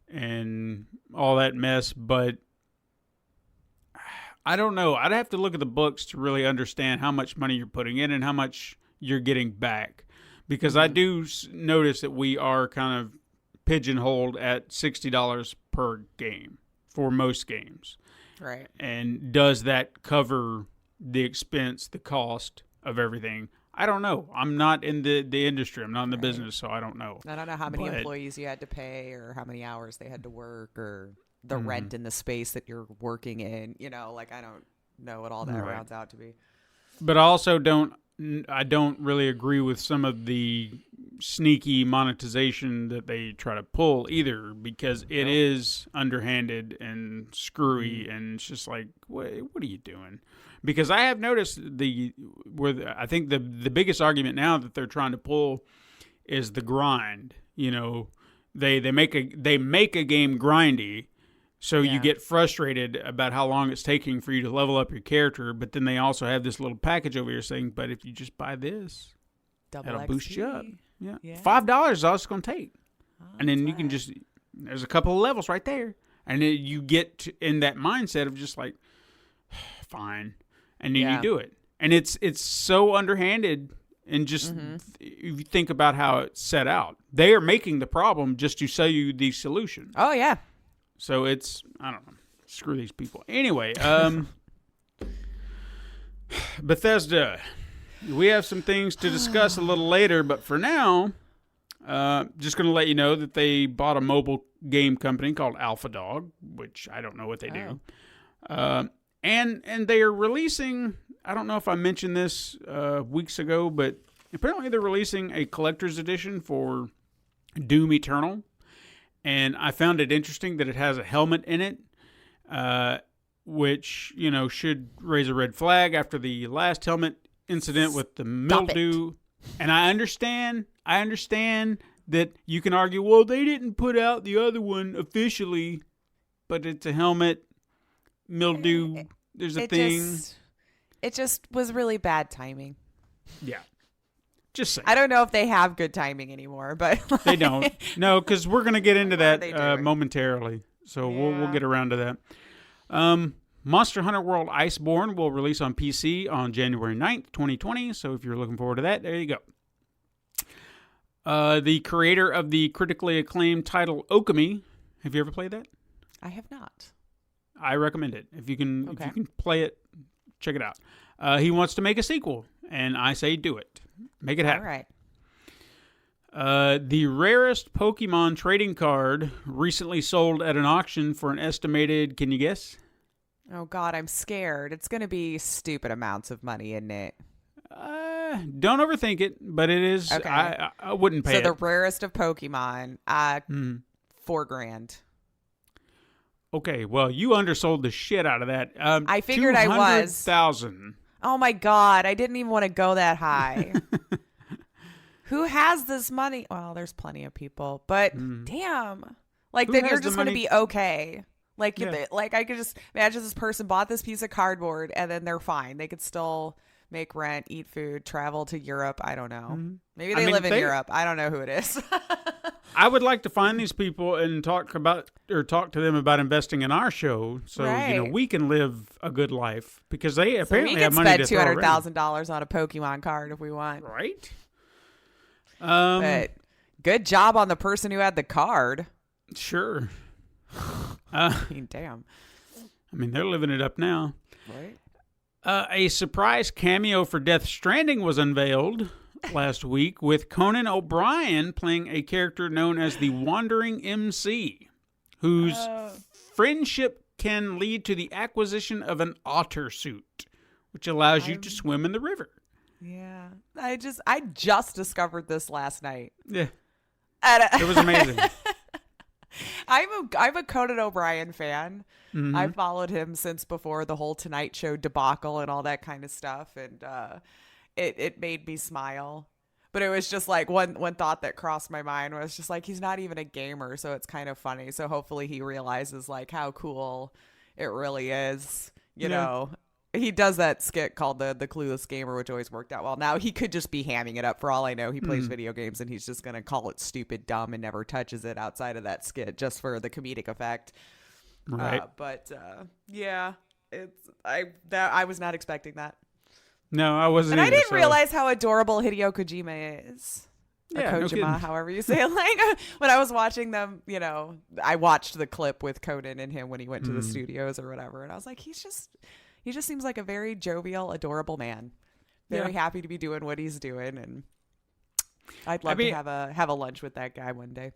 and all that mess, but I don't know. I'd have to look at the books to really understand how much money you're putting in and how much you're getting back, because I do notice that we are kind of pigeonholed at $60 per game for most games. Right. And does that cover the expense, the cost of everything? I don't know. I'm not in the industry. I'm not in the business, so I don't know. I don't know how many employees you had to pay or how many hours they had to work or the rent in the space that you're working in. I don't know what all that rounds out to be. But I also don't really agree with some of the sneaky monetization that they try to pull either, because it is underhanded and screwy, and it's just like, what are you doing? Because I have noticed I think the biggest argument now that they're trying to pull is the grind. They make a game grindy, so you get frustrated about how long it's taking for you to level up your character. But then they also have this little package over here saying, but if you just buy this, that'll boost you up. Yeah. $5 is all it's going to take. And then you can there's a couple of levels right there. And then you get in that mindset of just like, fine. And then you do it. And it's so underhanded. And just if you think about how it's set out, they are making the problem just to sell you the solution. Oh, yeah. So it's, I don't know, screw these people. Anyway, Bethesda, we have some things to discuss a little later, but for now, just going to let you know that they bought a mobile game company called Alpha Dog, which I don't know what they do. And they are releasing, I don't know if I mentioned this weeks ago, but apparently they're releasing a collector's edition for Doom Eternal. And I found it interesting that it has a helmet in it, which, should raise a red flag after the last helmet incident with the mildew. And I understand that you can argue, well, they didn't put out the other one officially, but it's a helmet, mildew, there's a thing. It just was really bad timing. Yeah. Just saying. I don't know if they have good timing anymore, but they don't. No, because we're going to get into that momentarily. So we'll get around to that. Monster Hunter World Iceborne will release on PC on January 9th, 2020. So if you're looking forward to that, there you go. The creator of the critically acclaimed title Okami. Have you ever played that? I have not. I recommend it. If you can play it, check it out. He wants to make a sequel, and I say do it. Make it happen. All right. The rarest Pokemon trading card recently sold at an auction for an estimated, can you guess? Oh, God, I'm scared. It's going to be stupid amounts of money, isn't it? Don't overthink it, but it is. Okay. I wouldn't pay it. So the rarest of Pokemon, $4,000. Okay, well, you undersold the shit out of that. I figured I was. 200,000. Oh, my God. I didn't even want to go that high. Who has this money? Well, there's plenty of people, but damn. Like, then you're just going to be okay. Like, I could just imagine this person bought this piece of cardboard and then they're fine. They could still make rent, eat food, travel to Europe. I don't know. Maybe they live in Europe. I don't know who it is. I would like to find these people and talk to them about investing in our show, so we can live a good life, because they apparently have money to throw around. We can spend $200,000 on a Pokemon card if we want. Right. But good job on the person who had the card. Sure. I mean, damn. I mean, they're living it up now. Right. A surprise cameo for Death Stranding was unveiled last week, with Conan O'Brien playing a character known as the Wandering MC, whose friendship can lead to the acquisition of an otter suit, which allows you to swim in the river. Yeah. I just discovered this last night. Yeah. It was amazing. I'm a Conan O'Brien fan. Mm-hmm. I've followed him since before the whole Tonight Show debacle and all that kind of stuff, and it made me smile. But it was just like one thought that crossed my mind was just like, he's not even a gamer, so it's kind of funny. So hopefully he realizes like how cool it really is. You know, he does that skit called the Clueless Gamer, which always worked out well. Now he could just be hamming it up for all I know. He plays video games and he's just gonna call it stupid, dumb, and never touches it outside of that skit just for the comedic effect. Right. Yeah, I was not expecting that. No, I wasn't. And I didn't realize how adorable Hideo Kojima is. Yeah, or Kojima, however you say it. Like when I was watching them, I watched the clip with Conan and him when he went to the studios or whatever, and I was like, he just seems like a very jovial, adorable man. Very happy to be doing what he's doing, and I'd love to have a lunch with that guy one day.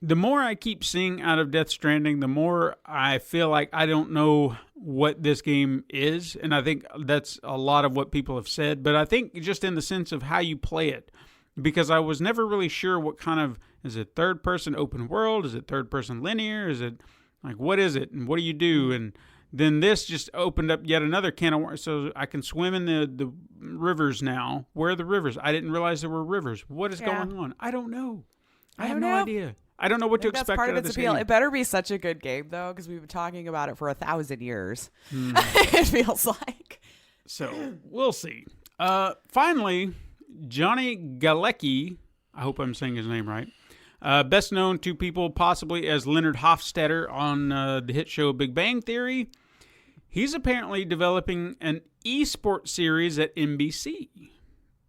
The more I keep seeing out of Death Stranding, the more I feel like I don't know what this game is. And I think that's a lot of what people have said. But I think just in the sense of how you play it. Because I was never really sure what kind of, is it third-person open world? Is it third-person linear? Is it, like, what is it? And what do you do? And then this just opened up yet another can of worms. So I can swim in the rivers now. Where are the rivers? I didn't realize there were rivers. What is going on? I don't know. I have no idea. I don't know what to expect. That's part of its appeal. It better be such a good game, though, because we've been talking about it for 1,000 years. It feels like. So we'll see. Finally, Johnny Galecki, I hope I'm saying his name right, best known to people possibly as Leonard Hofstadter on the hit show Big Bang Theory. He's apparently developing an eSports series at NBC.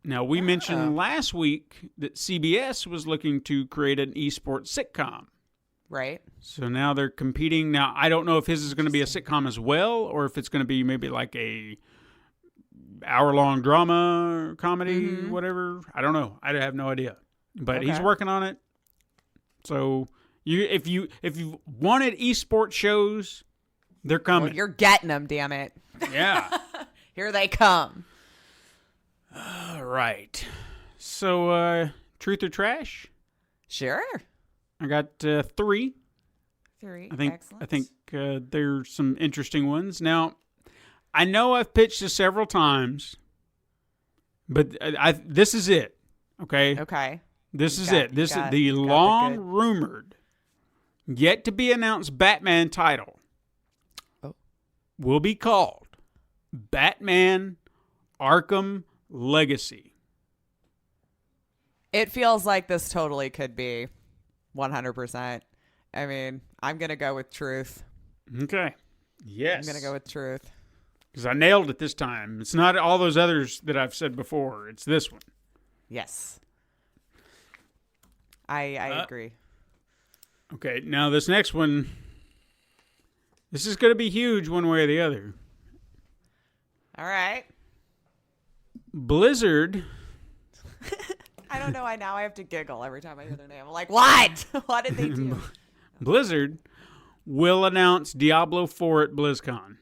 Now, we mentioned last week that CBS was looking to create an eSports sitcom. Right. So now they're competing. Now, I don't know if his is going to be a sitcom as well, or if it's going to be maybe like a hour-long drama, comedy, whatever. I don't know. I have no idea. But he's working on it. So if you wanted eSports shows, they're coming. Well, you're getting them, damn it. Yeah. Here they come. All right. So, truth or trash? Sure. I got 3. 3. I think there's some interesting ones. Now, I know I've pitched this several times, but this is it. Okay. Okay. This is it. This is the long rumored, yet to be announced Batman title. Will be called Batman Arkham Legacy. It feels like this totally could be 100%. I mean, I'm going to go with truth. Okay. Yes. I'm going to go with truth. Because I nailed it this time. It's not all those others that I've said before. It's this one. Yes. I agree. Okay, now this next one, this is going to be huge one way or the other. All right. Blizzard. I don't know why now I have to giggle every time I hear their name. I'm like, what? What did they do? Blizzard will announce Diablo 4 at BlizzCon.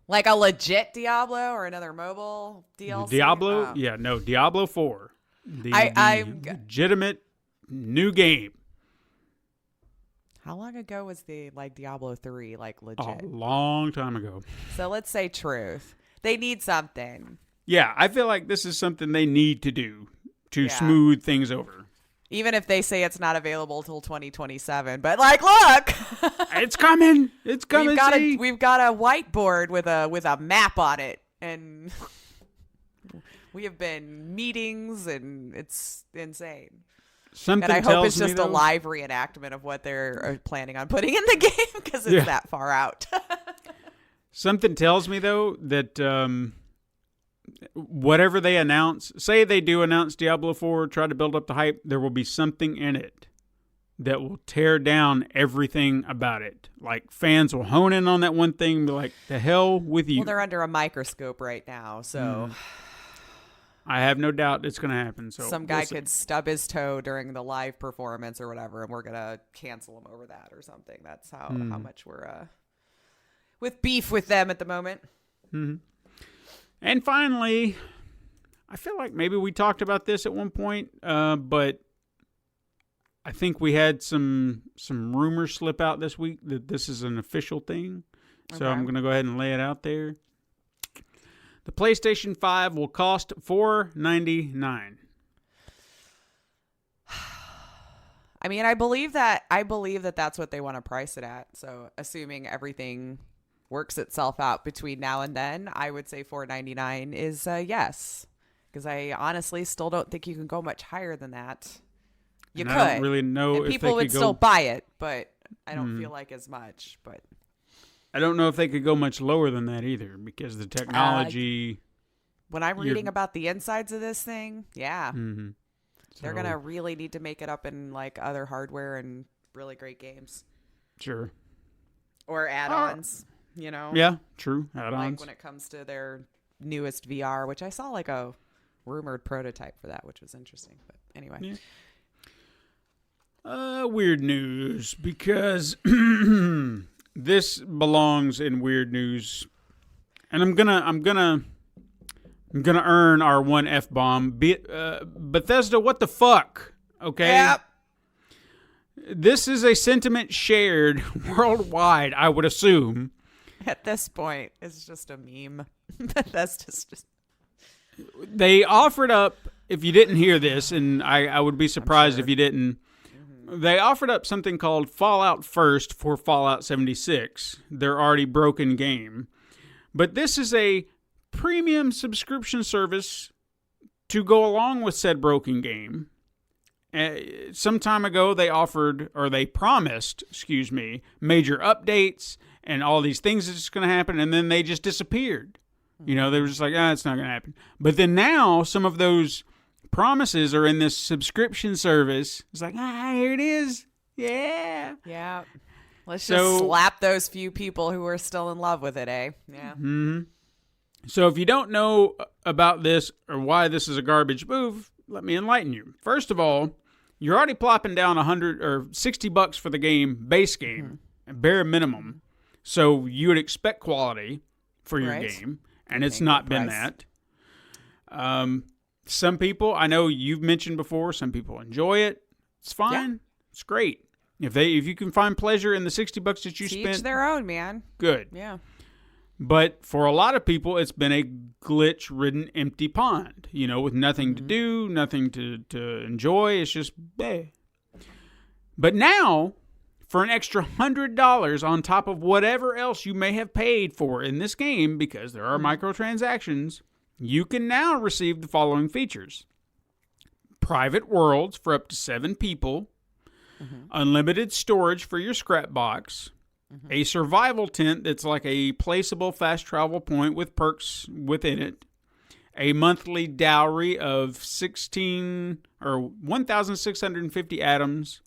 Like a legit Diablo or another mobile DLC? Diablo? Yeah, no, Diablo 4. The legitimate new game. How long ago was the Diablo 3 legit? A long time ago. So let's say truth. They need something. Yeah, I feel like this is something they need to do to smooth things over. Even if they say it's not available till 2027, but look, it's coming. It's coming. We've got a whiteboard with a map on it, and we have been meetings, and it's insane. Something and I hope it's tells just me, a live reenactment of what they're planning on putting in the game because it's that far out. Something tells me though that whatever they announce, say they do announce Diablo 4, try to build up the hype, there will be something in it that will tear down everything about it. Like fans will hone in on that one thing and be like, the hell with you. Well, they're under a microscope right now, so I have no doubt it's going to happen. So some guy could stub his toe during the live performance or whatever, and we're going to cancel him over that or something. That's how much we're with beef with them at the moment. Mm-hmm. And finally, I feel like maybe we talked about this at one point, but I think we had some rumors slip out this week that this is an official thing. So I'm going to go ahead and lay it out there. The PlayStation 5 will cost $499. I mean, I believe that that's what they want to price it at. So assuming everything works itself out between now and then, I would say $499 is yes, because I honestly still don't think you can go much higher than that. You could. I don't really know and if people they would could still go... buy it, but I don't feel like as much. But I don't know if they could go much lower than that either, because the technology. When I'm reading about the insides of this thing, Mm-hmm. They're gonna really need to make it up in other hardware and really great games. Sure. Or add-ons. Yeah, true. Add-ons. When it comes to their newest VR, which I saw a rumored prototype for that, which was interesting. But anyway. Yeah. Weird news, because this belongs in weird news. And I'm gonna earn our one F-bomb. Bethesda, what the fuck? Okay? Yep. This is a sentiment shared worldwide, I would assume. At this point, it's just a meme. Bethesda's just... They offered up, if you didn't hear this, and I would be surprised if you didn't, they offered up something called Fallout First for Fallout 76, their already broken game. But this is a premium subscription service to go along with said broken game. Some time ago, they promised, major updates and all these things that's going to happen, and then they just disappeared. They were just like, it's not going to happen. But then now, some of those promises are in this subscription service. It's like, here it is. Yeah. Yeah. Let's just slap those few people who are still in love with it, eh? Yeah. Mm-hmm. So if you don't know about this or why this is a garbage move, let me enlighten you. First of all, you're already plopping down $100 or $60 for the game, base game, bare minimum. So you would expect quality for your game, and it's not been that. Some people, I know you've mentioned before, some people enjoy it. It's fine. Yeah. It's great. If you can find pleasure in the $60 that you spent, each their own, man. Good. Yeah. But for a lot of people, it's been a glitch-ridden empty pond, with nothing to do, nothing to enjoy. It's just, bleh. But now, for an extra $100 on top of whatever else you may have paid for in this game, because there are microtransactions, you can now receive the following features. Private worlds for up to 7 people, unlimited storage for your scrap box, a survival tent that's like a placeable fast travel point with perks within it, a monthly dowry of 1,650 atoms,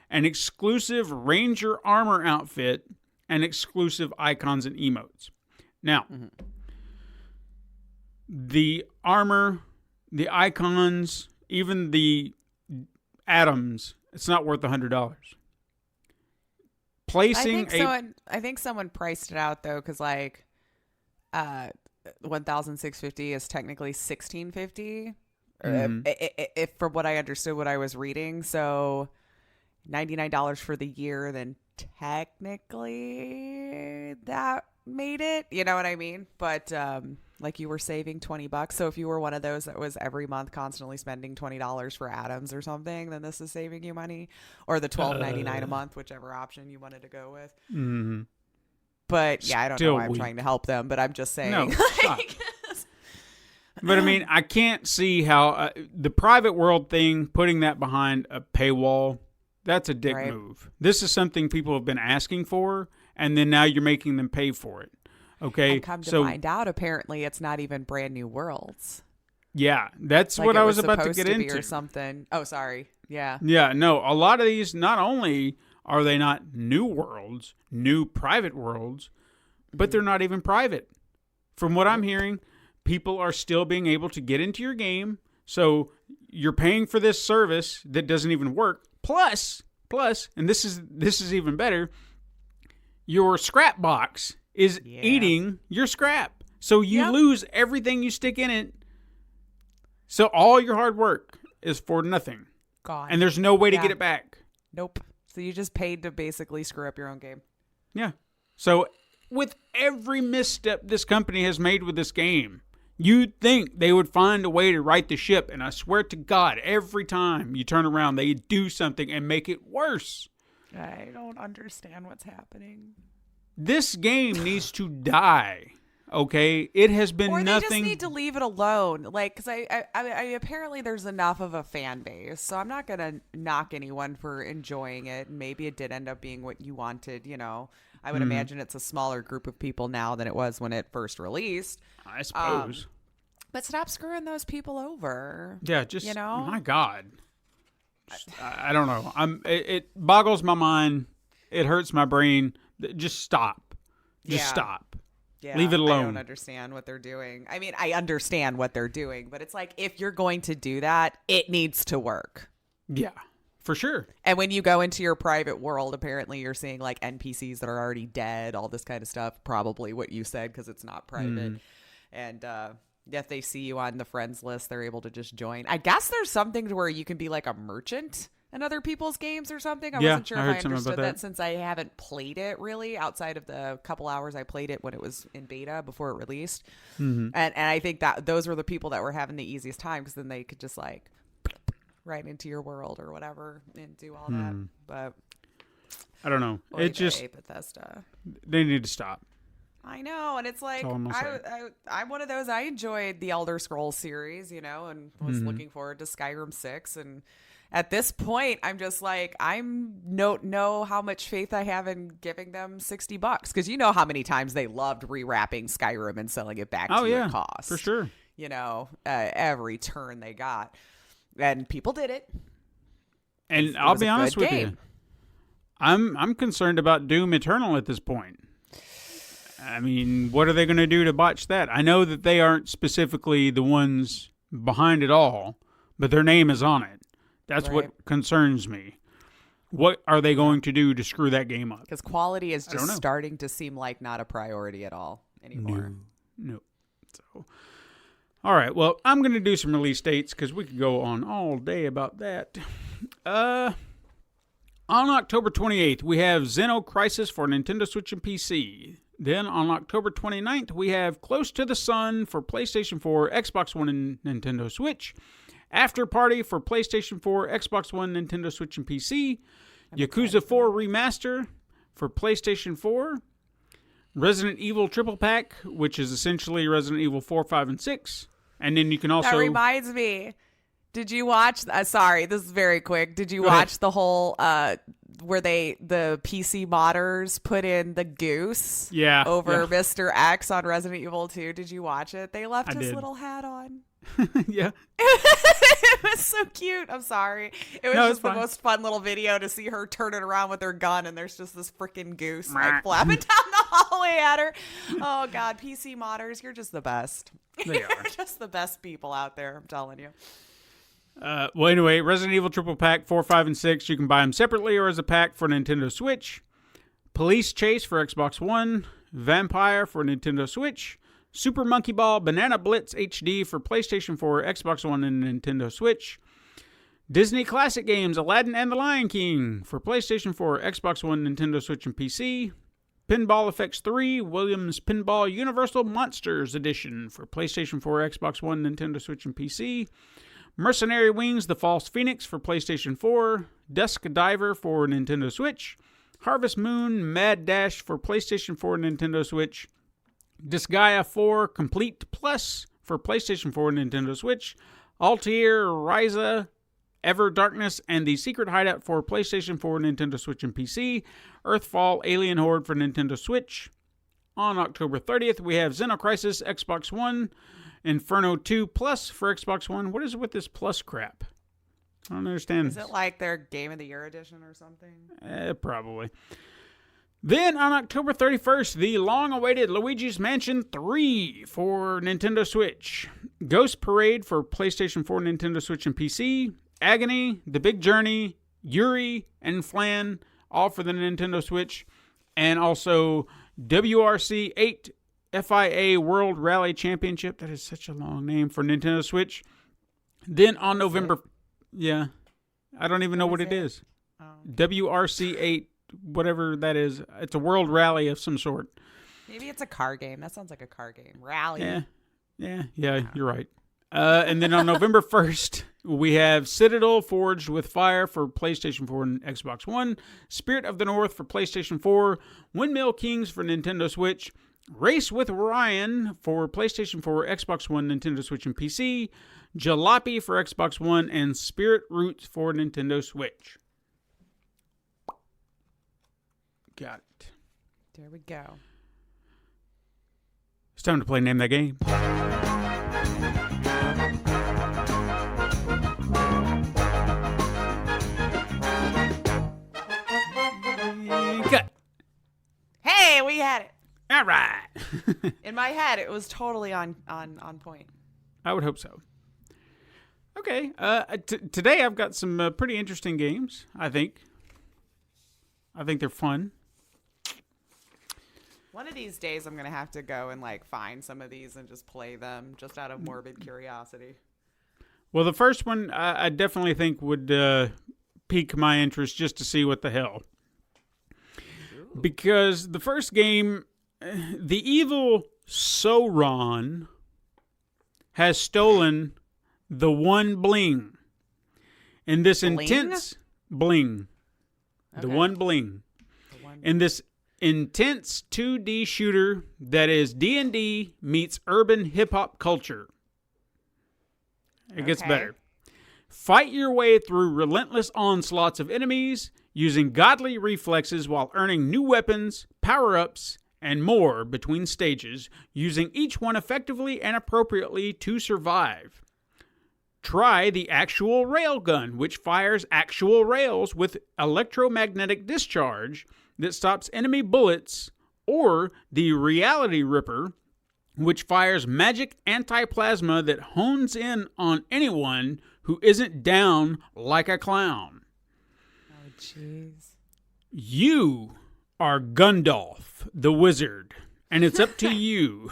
an exclusive Ranger armor outfit, and exclusive icons and emotes. Now, the armor, the icons, even the atoms, it's not worth $100. I think someone priced it out though, because 1,650 is technically 1,650. If from what I understood, what I was reading, so $99 for the year, then technically that made it. You know what I mean? But you were saving $20. So if you were one of those that was every month constantly spending $20 for atoms or something, then this is saving you money, or the $12.99 a month, whichever option you wanted to go with. But yeah, I don't know why I'm trying to help them, but I'm just saying. No, but I mean, I can't see how the private world thing, putting that behind a paywall, that's a dick move. This is something people have been asking for, and then now you're making them pay for it. Okay, and come to find out, apparently it's not even brand new worlds. Yeah, that's what I was about to get into. Or something. Oh, sorry. Yeah. Yeah, no, a lot of these, not only are they not new worlds, new private worlds, but they're not even private. From what I'm hearing, people are still being able to get into your game, so you're paying for this service that doesn't even work. Plus, and this is even better, your scrap box is eating your scrap. So you lose everything you stick in it. So all your hard work is for nothing. Gone. And there's no way to get it back. Nope. So you just paid to basically screw up your own game. Yeah. So with every misstep this company has made with this game, you'd think they would find a way to right the ship. And I swear to God, every time you turn around, they do something and make it worse. I don't understand what's happening. This game needs to die. Okay, it has been nothing. Or they just need to leave it alone. Because I apparently there's enough of a fan base, so I'm not gonna knock anyone for enjoying it. Maybe it did end up being what you wanted. I would imagine it's a smaller group of people now than it was when it first released. I suppose. But stop screwing those people over. Yeah, just my God. I don't know. It boggles my mind. It hurts my brain. Just stop. Just stop. Yeah, leave it alone. I don't understand what they're doing. I mean, I understand what they're doing, but it's like, if you're going to do that, it needs to work. Yeah, for sure. And when you go into your private world, apparently you're seeing like NPCs that are already dead, all this kind of stuff. Probably what you said, because it's not private. And if they see you on the friends list, they're able to just join. I guess there's something to where you can be like a merchant in other people's games or something. I wasn't sure if I understood that since I haven't played it really outside of the couple hours I played it when it was in beta before it released. And I think that those were the people that were having the easiest time, because then they could just like right into your world or whatever and do all that. But I don't know. It just Bethesda. They need to stop. I know, and it's like I'm one of those. I enjoyed the Elder Scrolls series, and was looking forward to Skyrim 6. And at this point, I'm just like, know how much faith I have in giving them $60, because you know how many times they loved rewrapping Skyrim and selling it back to your cost. For sure. Every turn they got, and people did it. And I'll be honest with you, I'm concerned about Doom Eternal at this point. I mean, what are they going to do to botch that? I know that they aren't specifically the ones behind it all, but their name is on it. That's what concerns me. What are they going to do to screw that game up? Because quality is just starting to seem like not a priority at all anymore. No. So, all right. Well, I'm going to do some release dates because we could go on all day about that. On October 28th, we have Xeno Crisis for Nintendo Switch and PC. Then on October 29th, we have Close to the Sun for PlayStation 4, Xbox One, and Nintendo Switch. After Party for PlayStation 4, Xbox One, Nintendo Switch, and PC. Yakuza 4 Remaster for PlayStation 4. Resident Evil Triple Pack, which is essentially Resident Evil 4, 5, and 6. And then you can also... That reminds me. Did you watch... sorry, this is very quick. Did you watch the whole... where the PC modders put in the goose over Mr. X on Resident Evil 2? Did you watch it? They left his little hat on. Yeah. It was so cute. I'm sorry. It was just the fine. most fun little video to see her turning around with her gun and there's just this freaking goose like flapping down the hallway at her. Oh God, PC modders, you're just the best. They You're are. just the best people out there, I'm telling you. Well, anyway, Resident Evil Triple Pack 4, 5, and 6. You can buy them separately or as a pack for Nintendo Switch. Police Chase for Xbox One. Vampire for Nintendo Switch. Super Monkey Ball Banana Blitz HD for PlayStation 4, Xbox One, and Nintendo Switch. Disney Classic Games Aladdin and the Lion King for PlayStation 4, Xbox One, Nintendo Switch, and PC. Pinball Effects 3 Williams Pinball Universal Monsters Edition for PlayStation 4, Xbox One, Nintendo Switch, and PC. Mercenary Wings The False Phoenix for PlayStation 4. Dusk Diver for Nintendo Switch. Harvest Moon Mad Dash for PlayStation 4 and Nintendo Switch. Disgaea 4 Complete Plus for PlayStation 4 and Nintendo Switch. Altair Ryza Ever Darkness and The Secret Hideout for PlayStation 4, Nintendo Switch, and PC. Earthfall Alien Horde for Nintendo Switch. On October 30th, we have Xenocrisis Xbox One. Inferno 2 Plus for Xbox One. What is it with this Plus crap? I don't understand. Is it like their Game of the Year edition or something? Probably. Then on October 31st, the long-awaited Luigi's Mansion 3 for Nintendo Switch. Ghost Parade for PlayStation 4, Nintendo Switch, and PC. Agony, The Big Journey, Yuri, and Flan, all for the Nintendo Switch. And also WRC 8 FIA World Rally Championship. That is such a long name for Nintendo Switch. Then on November... Yeah. I don't even know what it is. Oh. WRC 8, whatever that is. It's a world rally of some sort. Maybe it's a car game. That sounds like a car game. Rally. Yeah, you're right. And then on November 1st, we have Citadel Forged with Fire for PlayStation 4 and Xbox One. Spirit of the North for PlayStation 4. Windmill Kings for Nintendo Switch. Race with Ryan for PlayStation 4, Xbox One, Nintendo Switch, and PC. Jalopy for Xbox One, and Spirit Roots for Nintendo Switch. Got it. There we go. It's time to play Name That Game. Cut. Hey, we had it. All right. In my head, it was totally on point. I would hope so. Okay. Today I've got some pretty interesting games, I think. I think they're fun. One of these days, I'm going to have to go and find some of these and just play them just out of morbid curiosity. Well, the first one I definitely think would pique my interest just to see what the hell. Ooh. Because the first game, the evil Sauron has stolen the one bling. In this intense bling. The one bling. In this intense 2D shooter that is D&D meets urban hip-hop culture. It gets better. Fight your way through relentless onslaughts of enemies using godly reflexes while earning new weapons, power-ups, and more between stages, using each one effectively and appropriately to survive. Try the actual railgun, which fires actual rails with electromagnetic discharge that stops enemy bullets, or the Reality Ripper, which fires magic anti-plasma that hones in on anyone who isn't down like a clown. Oh, jeez. You are Gundalf, the wizard, and it's up to you.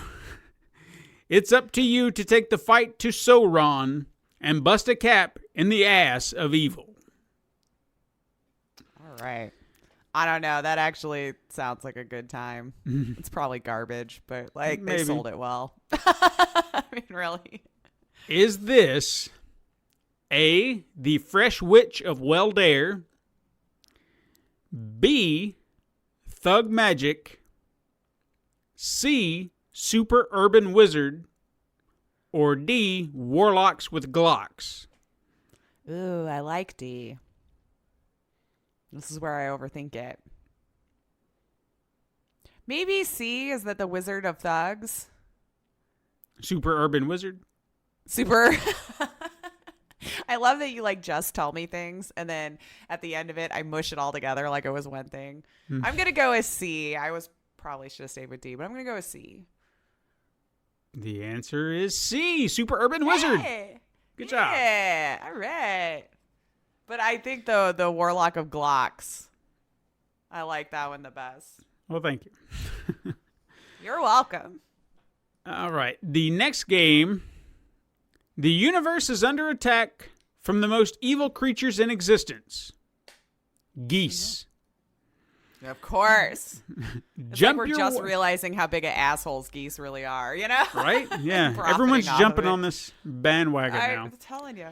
It's up to you to take the fight to Sauron and bust a cap in the ass of evil. All right. I don't know. That actually sounds like a good time. It's probably garbage, but like Maybe. they sold it well. I mean, really. Is this A, the Fresh Witch of Weldair, B, Thug Magic, C, Super Urban Wizard, or D, Warlocks with Glocks? Ooh, I like D. This is where I overthink it. Maybe C, is that the Wizard of Thugs? Super Urban Wizard? Super. I love that you like just tell me things and then at the end of it I mush it all together like it was one thing. I'm gonna go with C. I was probably should have stayed with D, but I'm gonna go with C. The answer is C, Super Urban Wizard. Hey. Good job. Yeah, all right. But I think the Warlock of Glocks, I like that one the best. Well, thank you. You're welcome. All right. The next game. The universe is under attack from the most evil creatures in existence. Geese. Of course. It's Jump like we're your just wa- realizing how big of assholes geese really are, you know? Right? Yeah. Profiting Everyone's off jumping of it. on this bandwagon now. I'm telling you.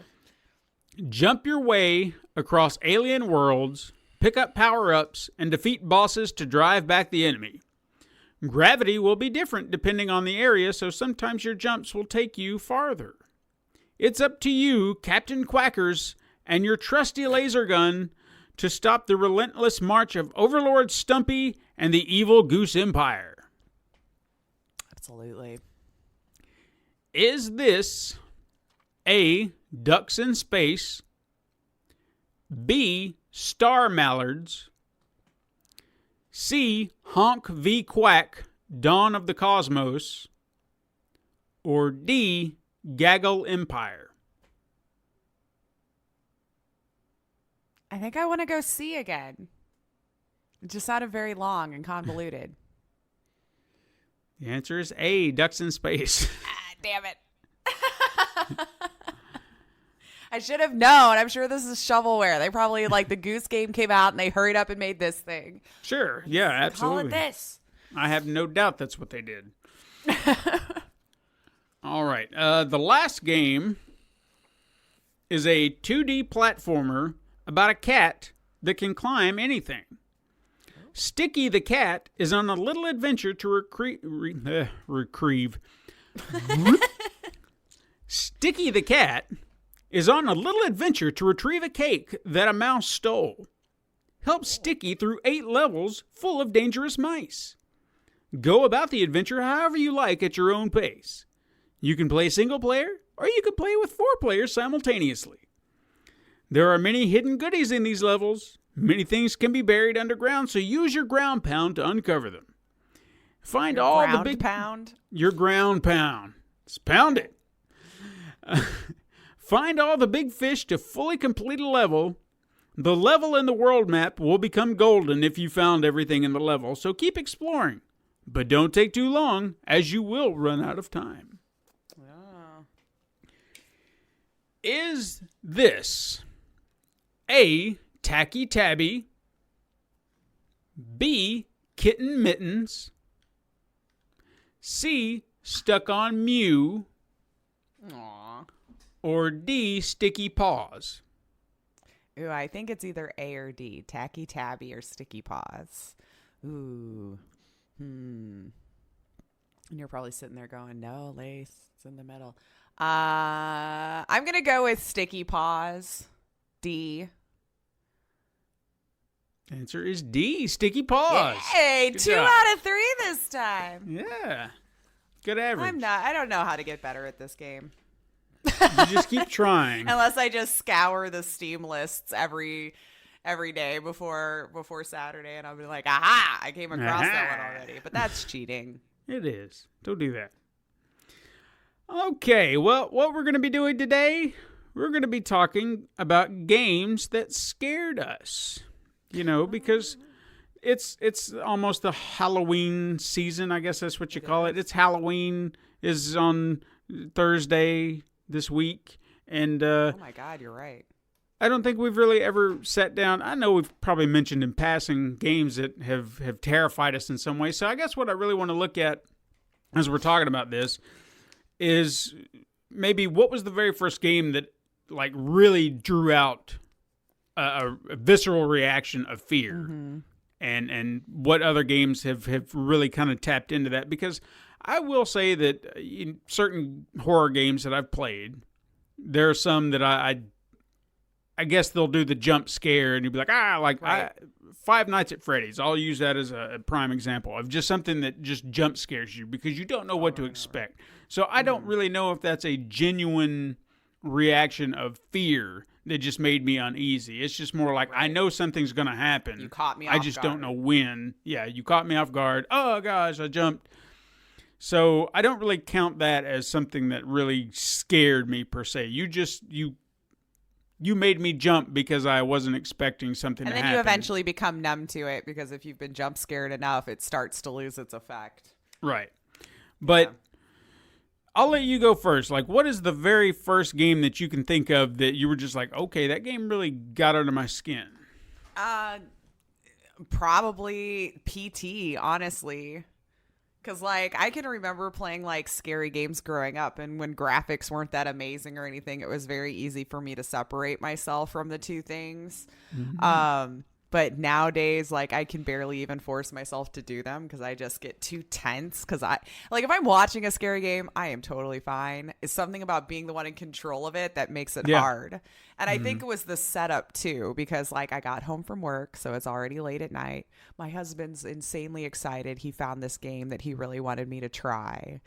Jump your way across alien worlds, pick up power-ups, and defeat bosses to drive back the enemy. Gravity will be different depending on the area, so sometimes your jumps will take you farther. It's up to you, Captain Quackers, and your trusty laser gun to stop the relentless march of Overlord Stumpy and the evil Goose Empire. Absolutely. Is this A, Ducks in Space, B, Star Mallards, C, Honk v Quack, Dawn of the Cosmos, or D, Gaggle Empire? I think I want to go C again. It just sounded very long and convoluted. The answer is A, Ducks in Space. Damn it. I should have known. I'm sure this is shovelware. They probably, like, the Goose Game came out and they hurried up and made this thing. Sure, yeah, absolutely. Call it this. I have no doubt that's what they did. All right. The last game is a 2D platformer about a cat that can climb anything. Sticky the cat is on a little adventure to retrieve. Sticky the cat is on a little adventure to retrieve a cake that a mouse stole. Help Sticky through 8 levels full of dangerous mice. Go about the adventure however you like at your own pace. You can play single player, or you can play with 4 players simultaneously. There are many hidden goodies in these levels. Many things can be buried underground, so use your ground pound to uncover them. Find Your all the ground big pound. Your ground pound. Just pound it. Find all the big fish to fully complete a level. The level in the world map will become golden if you found everything in the level, so keep exploring. But don't take too long, as you will run out of time. Oh. Is this A, Tacky Tabby, B, Kitten Mittens, C, Stuck on Mew, Aw. or D, Sticky Paws? Ooh, I think it's either A or D. Tacky Tabby or Sticky Paws. Ooh. And you're probably sitting there going, no, Lace, it's in the middle. I'm going to go with Sticky Paws. D. Answer is D, Sticky Paws. Hey, Good 2 job. out of 3 this time. Yeah. Good average. I don't know how to get better at this game. You just keep trying. Unless I just scour the Steam lists every day before Saturday, and I'll be like, aha, I came across that one already. But that's cheating. It is. Don't do that. Okay, well, what we're going to be doing today, we're going to be talking about games that scared us. You know, because it's almost the Halloween season, I guess that's what you call it. It's Halloween is on Thursday this week. And Oh my God, you're right. I don't think we've really ever sat down. I know we've probably mentioned in passing games that have terrified us in some way. So I guess what I really want to look at as we're talking about this is maybe what was the very first game that like really drew out a visceral reaction of fear, and what other games have really kind of tapped into that. Because I will say that in certain horror games that I've played, there are some that I guess they'll do the jump scare, and you'll be like, Five Nights at Freddy's. I'll use that as a prime example of just something that just jump scares you because you don't know what to expect. So I don't really know if that's a genuine reaction of fear that just made me uneasy. It's just more like, I know something's going to happen. You caught me off I just guard. don't know when. Yeah, you caught me off guard. Oh, gosh, I jumped. So I don't really count that as something that really scared me per se. You made me jump because I wasn't expecting something to happen. And then you eventually become numb to it because if you've been jump scared enough, it starts to lose its effect. Right. But I'll let you go first. Like, what is the very first game that you can think of that you were just like, okay, that game really got under my skin? Probably PT, honestly. Because, like, I can remember playing, like, scary games growing up, and when graphics weren't that amazing or anything, it was very easy for me to separate myself from the two things. But nowadays, like, I can barely even force myself to do them because I just get too tense. Because if I'm watching a scary game, I am totally fine. It's something about being the one in control of it that makes it hard. And I think it was the setup too, because like I got home from work, so it's already late at night. My husband's insanely excited. He found this game that he really wanted me to try.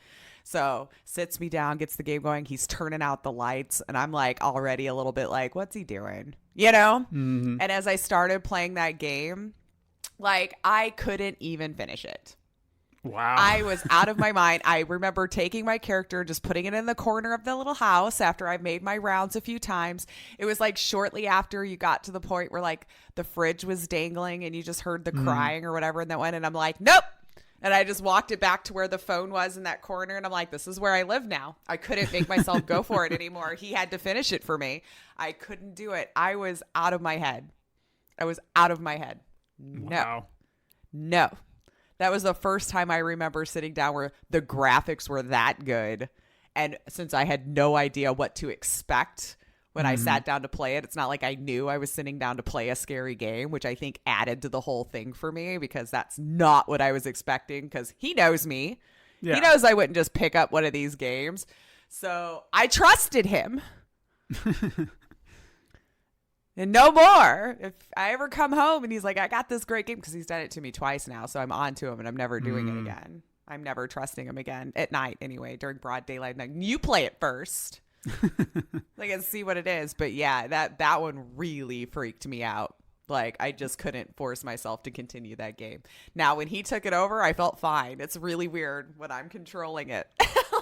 So sits me down, gets the game going. He's turning out the lights, and I'm like already a little bit like, what's he doing? You know? And as I started playing that game, like I couldn't even finish it. Wow. I was out of my mind. I remember taking my character, just putting it in the corner of the little house after I've made my rounds a few times. It was like shortly after you got to the point where like the fridge was dangling and you just heard the crying or whatever. And that went, and I'm like, nope. And I just walked it back to where the phone was in that corner. And I'm like, this is where I live now. I couldn't make myself go for it anymore. He had to finish it for me. I couldn't do it. I was out of my head. Wow. No. That was the first time I remember sitting down where the graphics were that good. And since I had no idea what to expect when I sat down to play it, it's not like I knew I was sitting down to play a scary game, which I think added to the whole thing for me because that's not what I was expecting because he knows me. Yeah. He knows I wouldn't just pick up one of these games. So I trusted him. And no more. If I ever come home and he's like, I got this great game, because he's done it to me twice now, so I'm on to him and I'm never doing it again. I'm never trusting him again. At night, anyway, during broad daylight. Like, you play it first. Like, and see what it is. But yeah, that one really freaked me out. Like, I just couldn't force myself to continue that game. Now, when he took it over, I felt fine. It's really weird when I'm controlling it.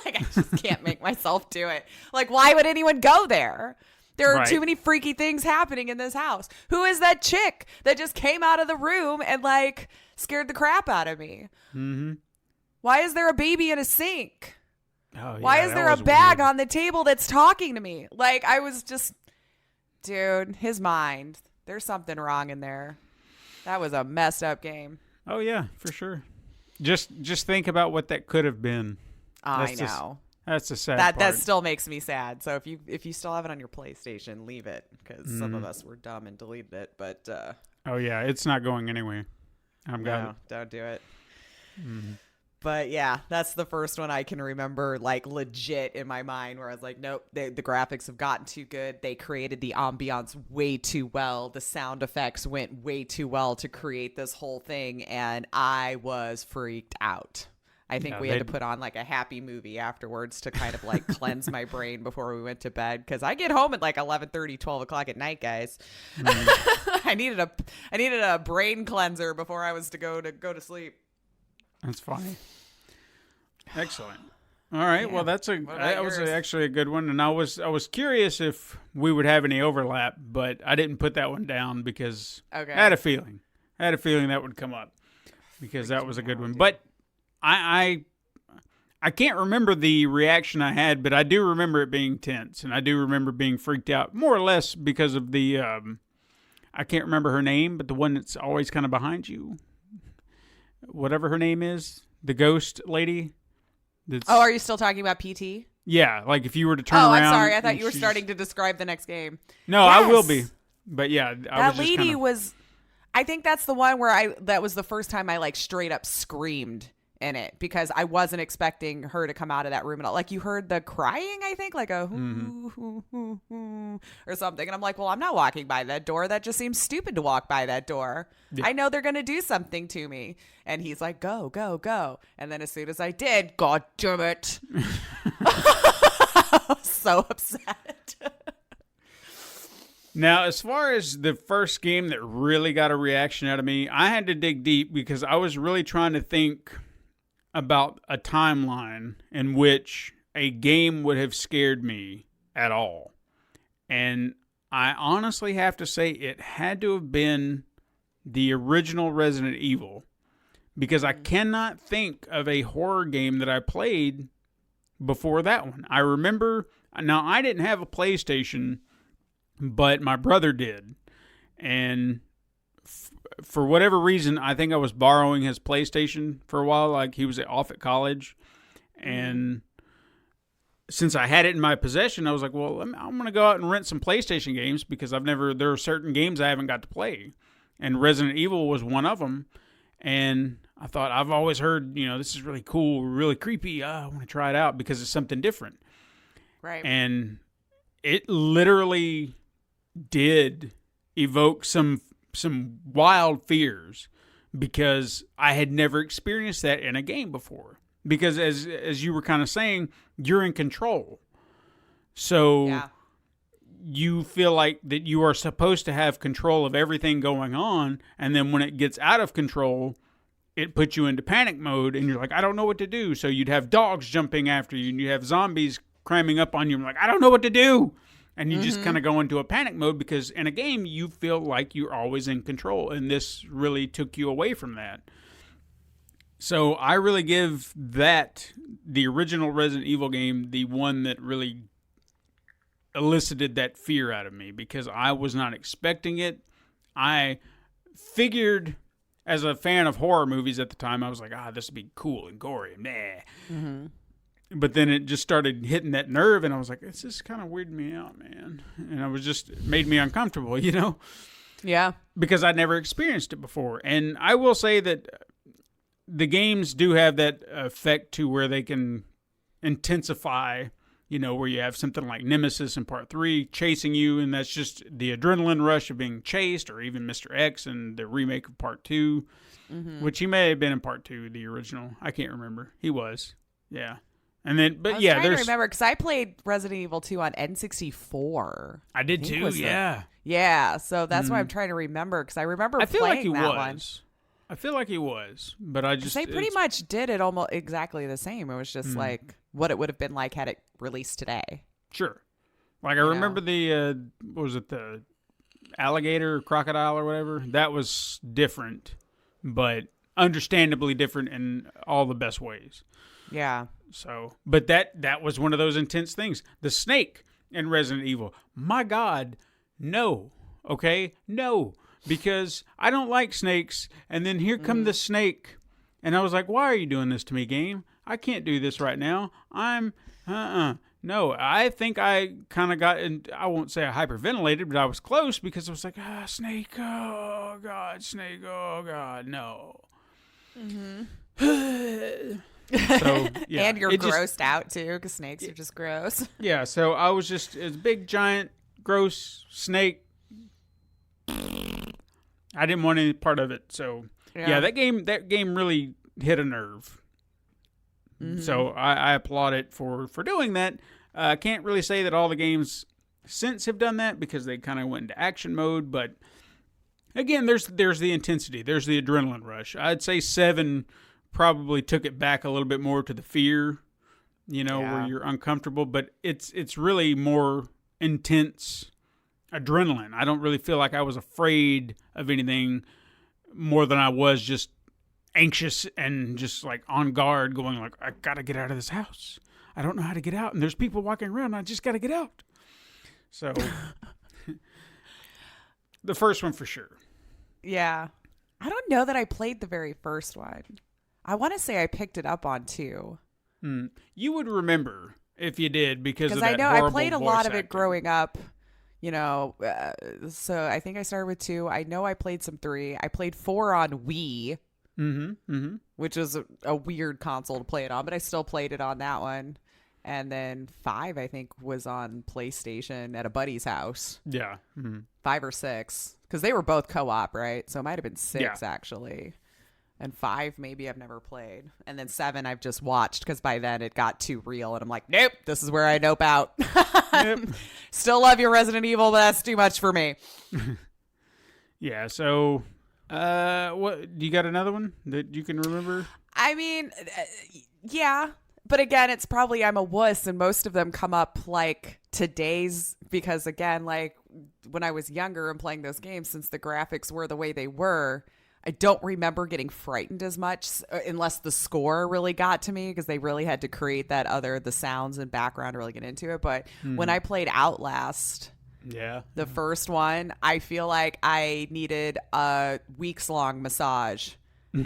Like, I just can't make myself do it. Like, why would anyone go there? There are too many freaky things happening in this house. Who is that chick that just came out of the room and, like, scared the crap out of me? Why is there a baby in a sink? Oh, yeah, why is there a bag on the table that's talking to me? Like, I was just, dude, his mind. There's something wrong in there. That was a messed up game. Oh, yeah, for sure. Just think about what that could have been. I know. That's the sad part. That still makes me sad. So if you still have it on your PlayStation, leave it, because some of us were dumb and deleted it. But oh yeah, it's not going anywhere. Don't do it. But yeah, that's the first one I can remember, like, legit in my mind, where I was like, nope, the graphics have gotten too good. They created the ambiance way too well. The sound effects went way too well to create this whole thing, and I was freaked out. I think we had to put on like a happy movie afterwards to kind of like cleanse my brain before we went to bed. Cause I get home at like 11:30, 12 o'clock at night, guys. I needed a brain cleanser before I was to go to sleep. That's funny. Excellent. All right. Yeah. Well, that was actually a good one. And I was curious if we would have any overlap, but I didn't put that one down because I had a feeling that would come up because that was a good one. But I I can't remember the reaction I had, but I do remember it being tense, and I do remember being freaked out, more or less because of the, I can't remember her name, but the one that's always kind of behind you. Whatever her name is, the ghost lady. Are you still talking about PT? Yeah, like if you were to turn around. Oh, I'm sorry. I thought you were starting to describe the next game. No, yes. I will be. But yeah, that lady was. I think that's the one where that was the first time I like straight up screamed in it because I wasn't expecting her to come out of that room at all. Like you heard the crying, I think, like a hoo, or something. And I'm like, well, I'm not walking by that door. That just seems stupid to walk by that door. Yeah. I know they're going to do something to me. And he's like, go, go, go. And then as soon as I did, God damn it. I was so upset. Now, as far as the first game that really got a reaction out of me, I had to dig deep because I was really trying to think about a timeline in which a game would have scared me at all. And I honestly have to say it had to have been the original Resident Evil because I cannot think of a horror game that I played before that one. I remember, now I didn't have a PlayStation, but my brother did. And for whatever reason, I think I was borrowing his PlayStation for a while. Like he was off at college. And since I had it in my possession, I was like, well, I'm going to go out and rent some PlayStation games because there are certain games I haven't got to play. And Resident Evil was one of them. And I thought, I've always heard, this is really cool, really creepy. I want to try it out because it's something different. Right. And it literally did evoke some wild fears because I had never experienced that in a game before. Because as you were kind of saying, you're in control. So you feel like that you are supposed to have control of everything going on. And then when it gets out of control, it puts you into panic mode. And you're like, I don't know what to do. So you'd have dogs jumping after you and you have zombies climbing up on you. I'm like, I don't know what to do. And you just kind of go into a panic mode because in a game, you feel like you're always in control. And this really took you away from that. So I really give the original Resident Evil game, the one that really elicited that fear out of me because I was not expecting it. I figured, as a fan of horror movies at the time, I was like, this would be cool and gory and meh. But then it just started hitting that nerve, and I was like, this is kind of weirding me out, man. And it made me uncomfortable, Yeah. Because I'd never experienced it before. And I will say that the games do have that effect to where they can intensify, where you have something like Nemesis in Part 3 chasing you, and that's just the adrenaline rush of being chased, or even Mr. X in the remake of Part 2, which he may have been in Part 2, the original. I can't remember. He was. Yeah. And then, but I was trying to remember because I played Resident Evil 2 on N64. I did too. Yeah. Yeah. So that's why I'm trying to remember because I remember playing that one. I feel like he was, but I just... They pretty much did it almost exactly the same. It was just like what it would have been like had it released today. Sure. Like I remember the, what was it, the alligator or crocodile or whatever? That was different, but understandably different in all the best ways. Yeah. So, but that was one of those intense things. The snake in Resident Evil. My God, no. Okay? No. Because I don't like snakes. And then here come the snake. And I was like, why are you doing this to me, game? I can't do this right now. No, I think I kind of got, I won't say I hyperventilated, but I was close because I was like, snake, oh, God, snake, oh, God, no. So, yeah. And you're grossed out, too, because snakes are just gross. Yeah, so I was just, it's a big, giant, gross snake. I didn't want any part of it, so... Yeah, that game really hit a nerve. So I applaud it for doing that. I can't really say that all the games since have done that because they kind of went into action mode. But again, there's the intensity. There's the adrenaline rush. I'd say 7 probably took it back a little bit more to the fear, where you're uncomfortable. But it's really more intense adrenaline. I don't really feel like I was afraid of anything more than I was just anxious and just like on guard, going like, I gotta get out of this house. I don't know how to get out, and there's people walking around. I just gotta get out. So the first one for sure. Yeah. I don't know that I played the very first one. I want to say I picked it up on 2. You would remember if you did because of that I know horrible I played a voice lot of it acting. growing up, so I think I started with 2. I know I played some 3. I played 4 on Wii, which was a weird console to play it on, but I still played it on that one. And then 5, I think, was on PlayStation at a buddy's house. Yeah. 5 or 6, because they were both co-op, right? So it might have been 6 actually. And 5, maybe I've never played. And then 7, I've just watched because by then it got too real. And I'm like, nope, this is where I nope out. Yep. Still love your Resident Evil, but that's too much for me. Yeah, so what? Do you got another one that you can remember? I mean, yeah. But again, it's probably I'm a wuss, and most of them come up like today's because, again, like when I was younger and playing those games, since the graphics were the way they were, I don't remember getting frightened as much unless the score really got to me because they really had to create the sounds and background to really get into it. But when I played Outlast, the first one, I feel like I needed a weeks-long massage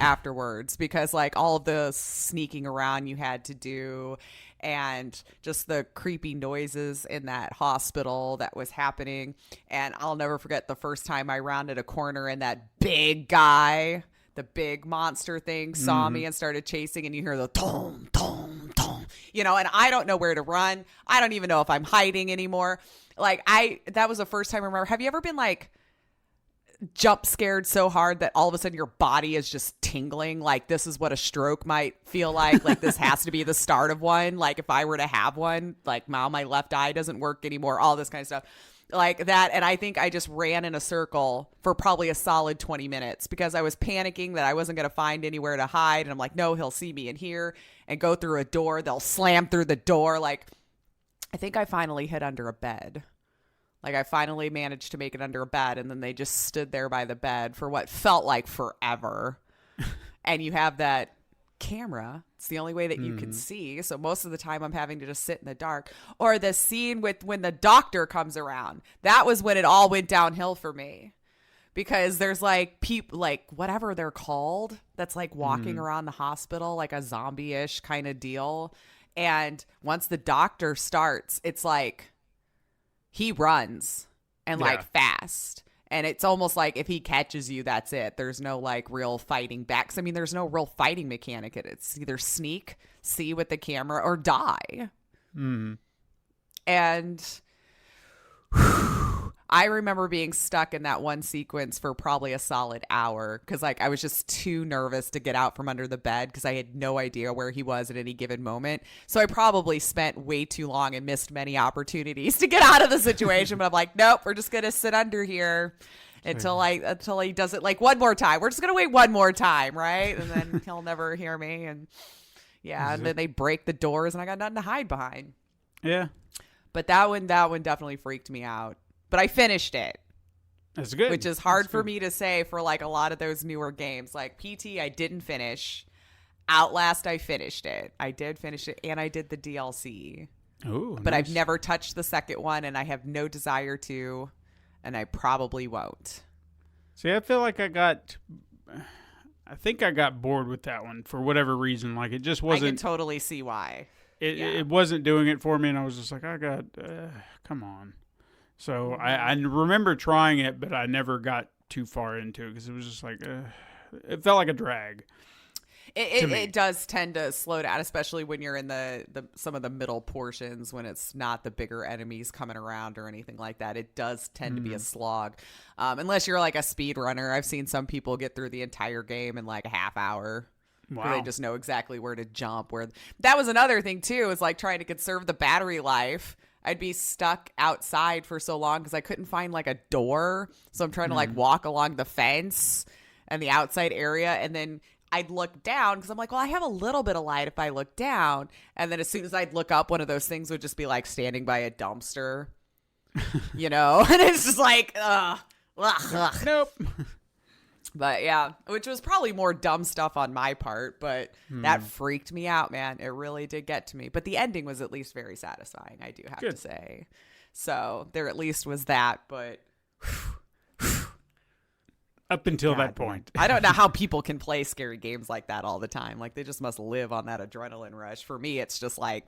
afterwards because like all of the sneaking around you had to do and just the creepy noises in that hospital that was happening. And I'll never forget the first time I rounded a corner and that big guy, the big monster thing, saw me and started chasing, and you hear the tom, tom, tom, and I don't know where to run. I don't even know if I'm hiding anymore. Like that was the first time I remember. Have you ever been like jump scared so hard that all of a sudden your body is just tingling? Like this is what a stroke might feel like this has to be the start of one. Like if I were to have one, like now my left eye doesn't work anymore, all this kind of stuff like that. And I think I just ran in a circle for probably a solid 20 minutes because I was panicking that I wasn't going to find anywhere to hide. And I'm like, no, he'll see me in here and go through a door. They'll slam through the door. Like I think I finally hid under a bed. Like I finally managed to make it under a bed, and then they just stood there by the bed for what felt like forever. And you have that camera. It's the only way that you can see. So most of the time I'm having to just sit in the dark. Or the scene with when the doctor comes around. That was when it all went downhill for me. Because there's like people, like whatever they're called, that's like walking around the hospital, like a zombie-ish kind of deal. And once the doctor starts, it's like he runs and like fast. And it's almost like if he catches you, that's it. There's no like real fighting back. I mean, there's no real fighting mechanic. It's either sneak, see with the camera, or die. And I remember being stuck in that one sequence for probably a solid hour because like I was just too nervous to get out from under the bed because I had no idea where he was at any given moment. So I probably spent way too long and missed many opportunities to get out of the situation. But I'm like, nope, we're just gonna sit under here until he does it like one more time. We're just gonna wait one more time, right? And then he'll never hear me. And and then they break the doors and I got nothing to hide behind. Yeah. But that one definitely freaked me out. But I finished it. That's good. Which is hard for me to say for like a lot of those newer games. Like PT, I didn't finish. Outlast, I finished it. I did finish it, and I did the DLC. Oh, but nice. I've never touched the second one, and I have no desire to, and I probably won't. See, I feel like I got bored with that one for whatever reason. Like it just wasn't. I can totally see why. It wasn't doing it for me, and I was just like, come on. So I remember trying it, but I never got too far into it because it was just like, it felt like a drag. It does tend to slow down, especially when you're in the some of the middle portions when it's not the bigger enemies coming around or anything like that. It does tend to be a slog, unless you're like a speed runner. I've seen some people get through the entire game in like a half hour. Wow. They just know exactly where to jump. That was another thing too, is like trying to conserve the battery life. I'd be stuck outside for so long because I couldn't find like a door. So I'm trying to like walk along the fence and the outside area. And then I'd look down because I'm like, well, I have a little bit of light if I look down. And then as soon as I'd look up, one of those things would just be like standing by a dumpster, And it's just like, ugh. Nope. But yeah, which was probably more dumb stuff on my part, but that freaked me out, man. It really did get to me. But the ending was at least very satisfying, I do have to say. So there at least was that, but up until that point. I don't know how people can play scary games like that all the time. Like, they just must live on that adrenaline rush. For me, it's just like,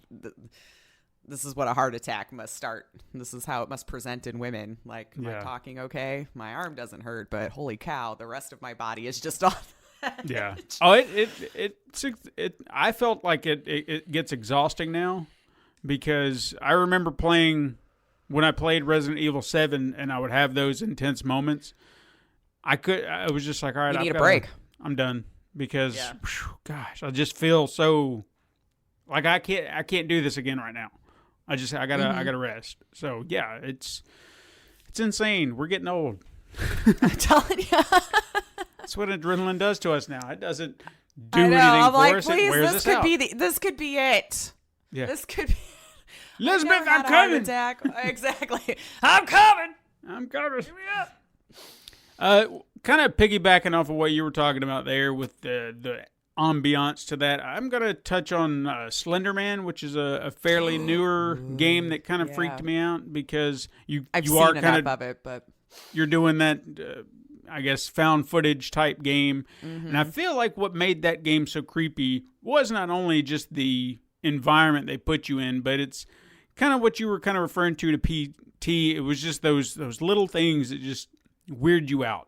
this is what a heart attack must start. This is how it must present in women. Like, am I talking okay? My arm doesn't hurt, but holy cow, the rest of my body is just on. Yeah. Oh, I felt like it gets exhausting now, because I remember playing when I played Resident Evil 7 and I would have those intense moments. I was just like, all right, you need a break. I'm done, because whew, gosh, I just feel so like I can't do this again right now. I gotta rest. So yeah, it's insane. We're getting old. I'm telling you. That's what adrenaline does to us now. It doesn't do I know. anything I'm for like, us. please, It wears this us could out. be this could be it. Yeah. This could be. Elizabeth, I'm coming. Exactly. I'm coming. Give me up. Kind of piggybacking off of what you were talking about there with the ambiance to that, I'm going to touch on Slender Man, which is a fairly newer game that kind of freaked me out, because I've you seen are enough kind of it, but you're doing that, I guess, found footage type game. And I feel like what made that game so creepy was not only just the environment they put you in, but it's kind of what you were kind of referring to PT. It was just those little things that just weird you out.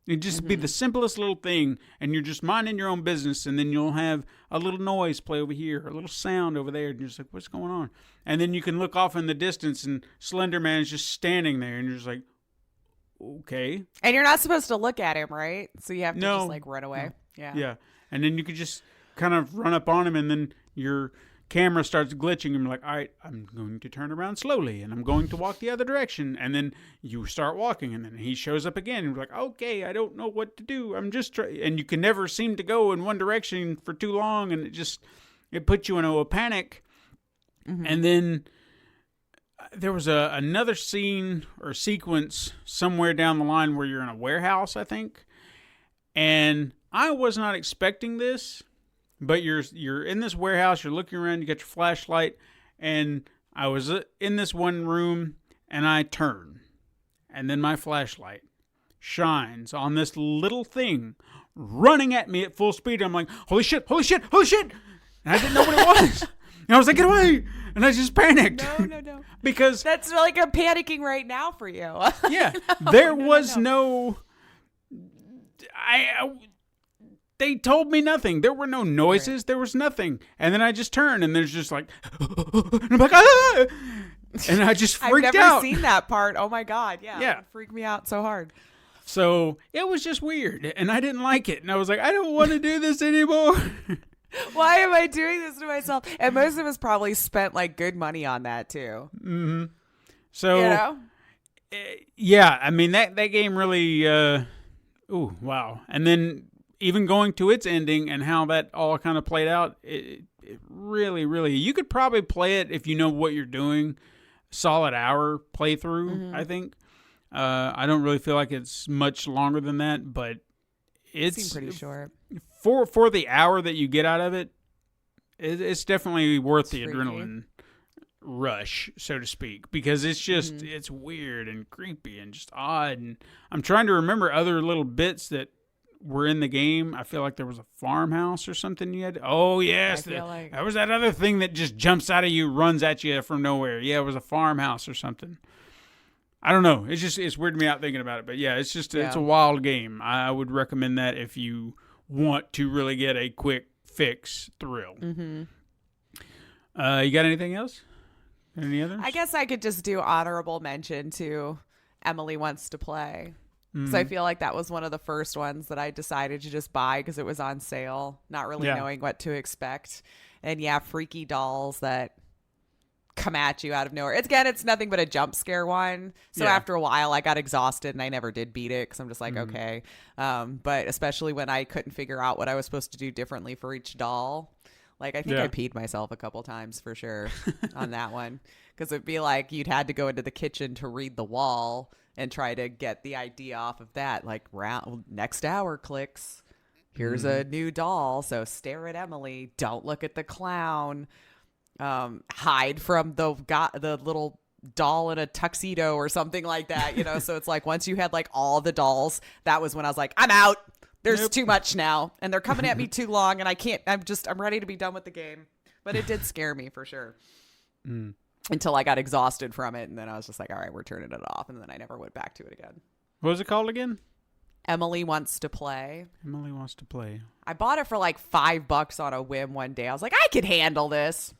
It'd just be the simplest little thing, and you're just minding your own business, and then you'll have a little noise play over here, a little sound over there, and you're just like, what's going on? And then you can look off in the distance, and Slender Man is just standing there, and you're just like, okay. And you're not supposed to look at him, right? So you have to just like run away. No. Yeah. And then you could just kind of run up on him, and then your camera starts glitching, and you're like, all right, I'm going to turn around slowly, and I'm going to walk the other direction. And then you start walking, and then he shows up again, and you're like, okay, I don't know what to do. I'm just and you can never seem to go in one direction for too long, and it puts you in a panic. And then there was another scene or sequence somewhere down the line where you're in a warehouse, I think. And I was not expecting this. But you're in this warehouse, you're looking around, you got your flashlight, and I was in this one room, and I turn, and then my flashlight shines on this little thing running at me at full speed. I'm like, holy shit, holy shit, holy shit! And I didn't know what it was. And I was like, get away! And I just panicked. No. Because that's like I'm panicking right now for you. Yeah, there was no. They told me nothing. There were no noises. Right. There was nothing. And then I just turned, and there's just like, and I'm like, ah! And I just freaked out. I've never seen that part. Oh my God. Yeah. It freaked me out so hard. So it was just weird, and I didn't like it. And I was like, I don't want to do this anymore. Why am I doing this to myself? And most of us probably spent like good money on that too. Mm-hmm. So, you know? Yeah, I mean, that game really, ooh, wow. And then even going to its ending and how that all kind of played out, it really, you could probably play it if you know what you're doing. Solid hour playthrough, I think. I don't really feel like it's much longer than that, but it's pretty short. For the hour that you get out of it, it's definitely worth the adrenaline rush, so to speak, because it's just it's weird and creepy and just odd. And I'm trying to remember other little bits that were in the game. I feel like there was a farmhouse or something you had. Oh yes, that was that other thing that just jumps out of you, runs at you from nowhere. Yeah, it was a farmhouse or something. I don't know. It's weirded me out thinking about it. But yeah, it's a wild game. I would recommend that if you want to really get a quick fix thrill. You got anything else? Any others? I guess I could just do honorable mention to Emily Wants to Play. So I feel like that was one of the first ones that I decided to just buy because it was on sale, not really knowing what to expect. And yeah, freaky dolls that come at you out of nowhere. It's nothing but a jump scare one. So after a while, I got exhausted and I never did beat it because I'm just like, okay. But especially when I couldn't figure out what I was supposed to do differently for each doll. Like, I think I peed myself a couple times for sure on that one. Because it'd be like you'd had to go into the kitchen to read the wall. and try to get the idea off of that. Like, next hour clicks. Here's a new doll. So stare at Emily. Don't look at the clown. Hide from the little doll in a tuxedo or something like that, So it's like once you had like all the dolls, that was when I was like, I'm out. There's too much now, and they're coming at me too long, and I can't. I'm ready to be done with the game. But it did scare me for sure. Until I got exhausted from it, and then I was just like, all right, we're turning it off, and then I never went back to it again. What was it called again? Emily Wants to Play. Emily Wants to Play. I bought it for like $5 on a whim one day. I was like, I could handle this.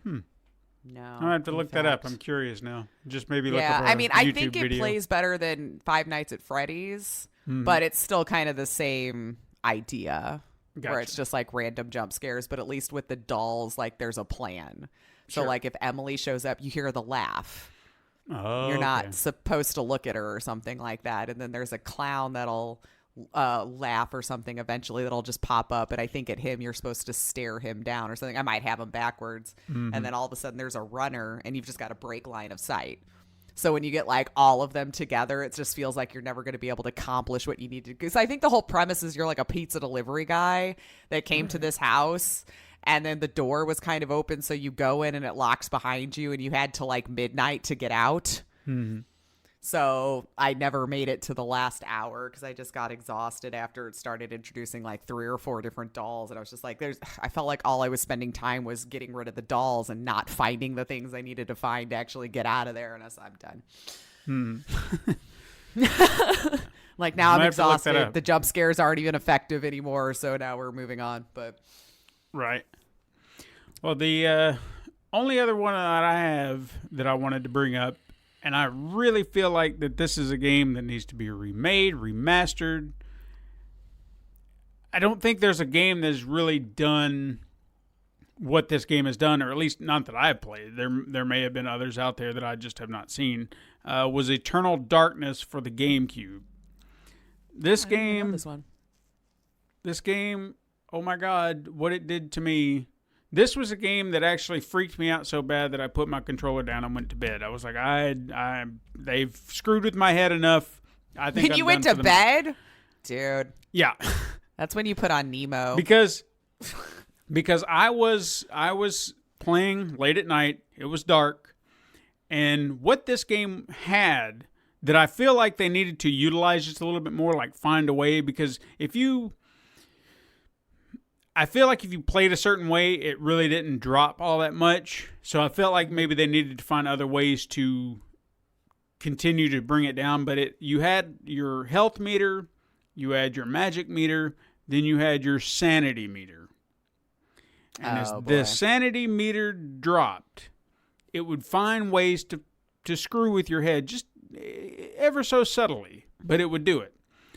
No. I have to look that up. I'm curious now. Just maybe look up a I mean, I YouTube think it video. plays better than Five Nights at Freddy's, but it's still kind of the same idea. Gotcha. Where it's just like random jump scares, but at least with the dolls, like there's a plan. So like if Emily shows up, you hear the laugh. Oh, You're not supposed to look at her or something like that. And then there's a clown that'll laugh or something eventually that'll just pop up. And I think at him, you're supposed to stare him down or something. I might have him backwards. And then all of a sudden there's a runner and you've just got a break line of sight. So when you get like all of them together, it just feels like you're never going to be able to accomplish what you need to do. Because I think the whole premise is you're like a pizza delivery guy that came to this house, and then the door was kind of open. So you go in and it locks behind you, and you had to like midnight to get out. So I never made it to the last hour because I just got exhausted after it started introducing like 3 or 4 different dolls. And I was just like, I felt like all I was spending time was getting rid of the dolls and not finding the things I needed to find to actually get out of there. And I'm done. Like now I'm exhausted. The jump scares aren't even effective anymore. So now we're moving on. But right. Well, the only other one that I have that I wanted to bring up, and I really feel like that this is a game that needs to be remade, remastered. I don't think there's a game that's really done what this game has done, or at least not that I've played. There may have been others out there that I just have not seen. Was Eternal Darkness for the GameCube. This game, oh my God, what it did to me. This was a game that actually freaked me out so bad that I put my controller down and went to bed. I was like, they've screwed with my head enough. I think you went to bed, dude. Yeah, that's when you put on Nemo. Because I was playing late at night. It was dark, and what this game had that I feel like they needed to utilize just a little bit more, like find a way. Because I feel like if you played a certain way, it really didn't drop all that much. So I felt like maybe they needed to find other ways to continue to bring it down. But you had your health meter, you had your magic meter, then you had your sanity meter. And as the sanity meter dropped, it would find ways to screw with your head just ever so subtly, but it would do it.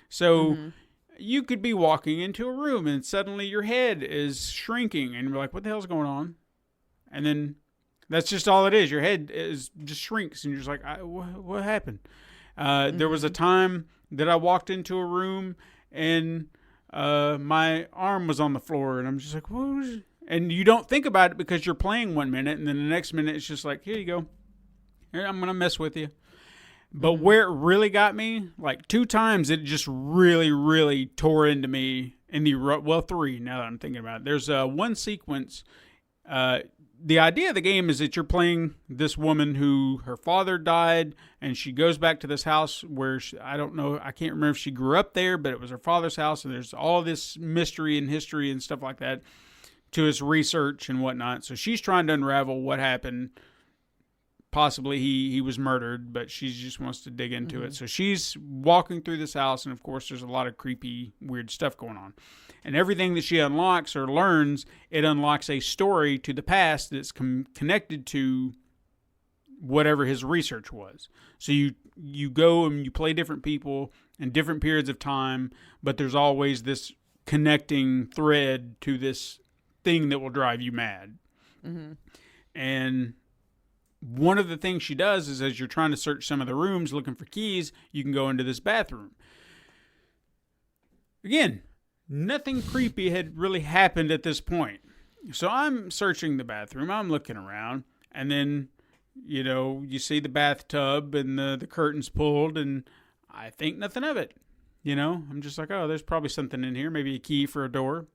So you could be walking into a room and suddenly your head is shrinking and you're like, what the hell's going on? And then that's just all it is. Your head just shrinks and you're just like, what happened? There was a time that I walked into a room and my arm was on the floor and I'm just like, what was it? And you don't think about it because you're playing 1 minute and then the next minute it's just like, here you go. Here, I'm going to mess with you. But where it really got me, like 2 times, it just really, really tore into me in 3 now that I'm thinking about it. There's one sequence. The idea of the game is that you're playing this woman who her father died, and she goes back to this house where I don't know, I can't remember if she grew up there, but it was her father's house, and there's all this mystery and history and stuff like that to his research and whatnot. So she's trying to unravel what happened. Possibly he was murdered, but she just wants to dig into it. So she's walking through this house, and of course there's a lot of creepy, weird stuff going on. And everything that she unlocks or learns, it unlocks a story to the past that's connected to whatever his research was. So you go and you play different people in different periods of time, but there's always this connecting thread to this thing that will drive you mad. And one of the things she does is as you're trying to search some of the rooms looking for keys, you can go into this bathroom. Again, nothing creepy had really happened at this point. So I'm searching the bathroom. I'm looking around. And then you see the bathtub and the curtains pulled, and I think nothing of it. I'm just like, oh, there's probably something in here, maybe a key for a door.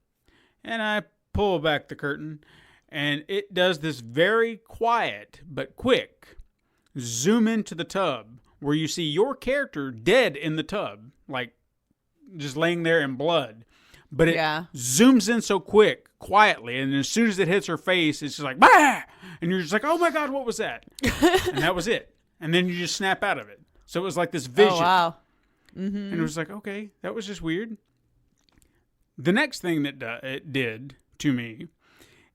And I pull back the curtain, and it does this very quiet but quick zoom into the tub where you see your character dead in the tub, like just laying there in blood. But it zooms in so quietly, and as soon as it hits her face, it's just like, bah! And you're just like, oh my God, what was that? And that was it. And then you just snap out of it. So it was like this vision. Oh, wow. Mm-hmm. And it was like, okay, that was just weird. The next thing that it did to me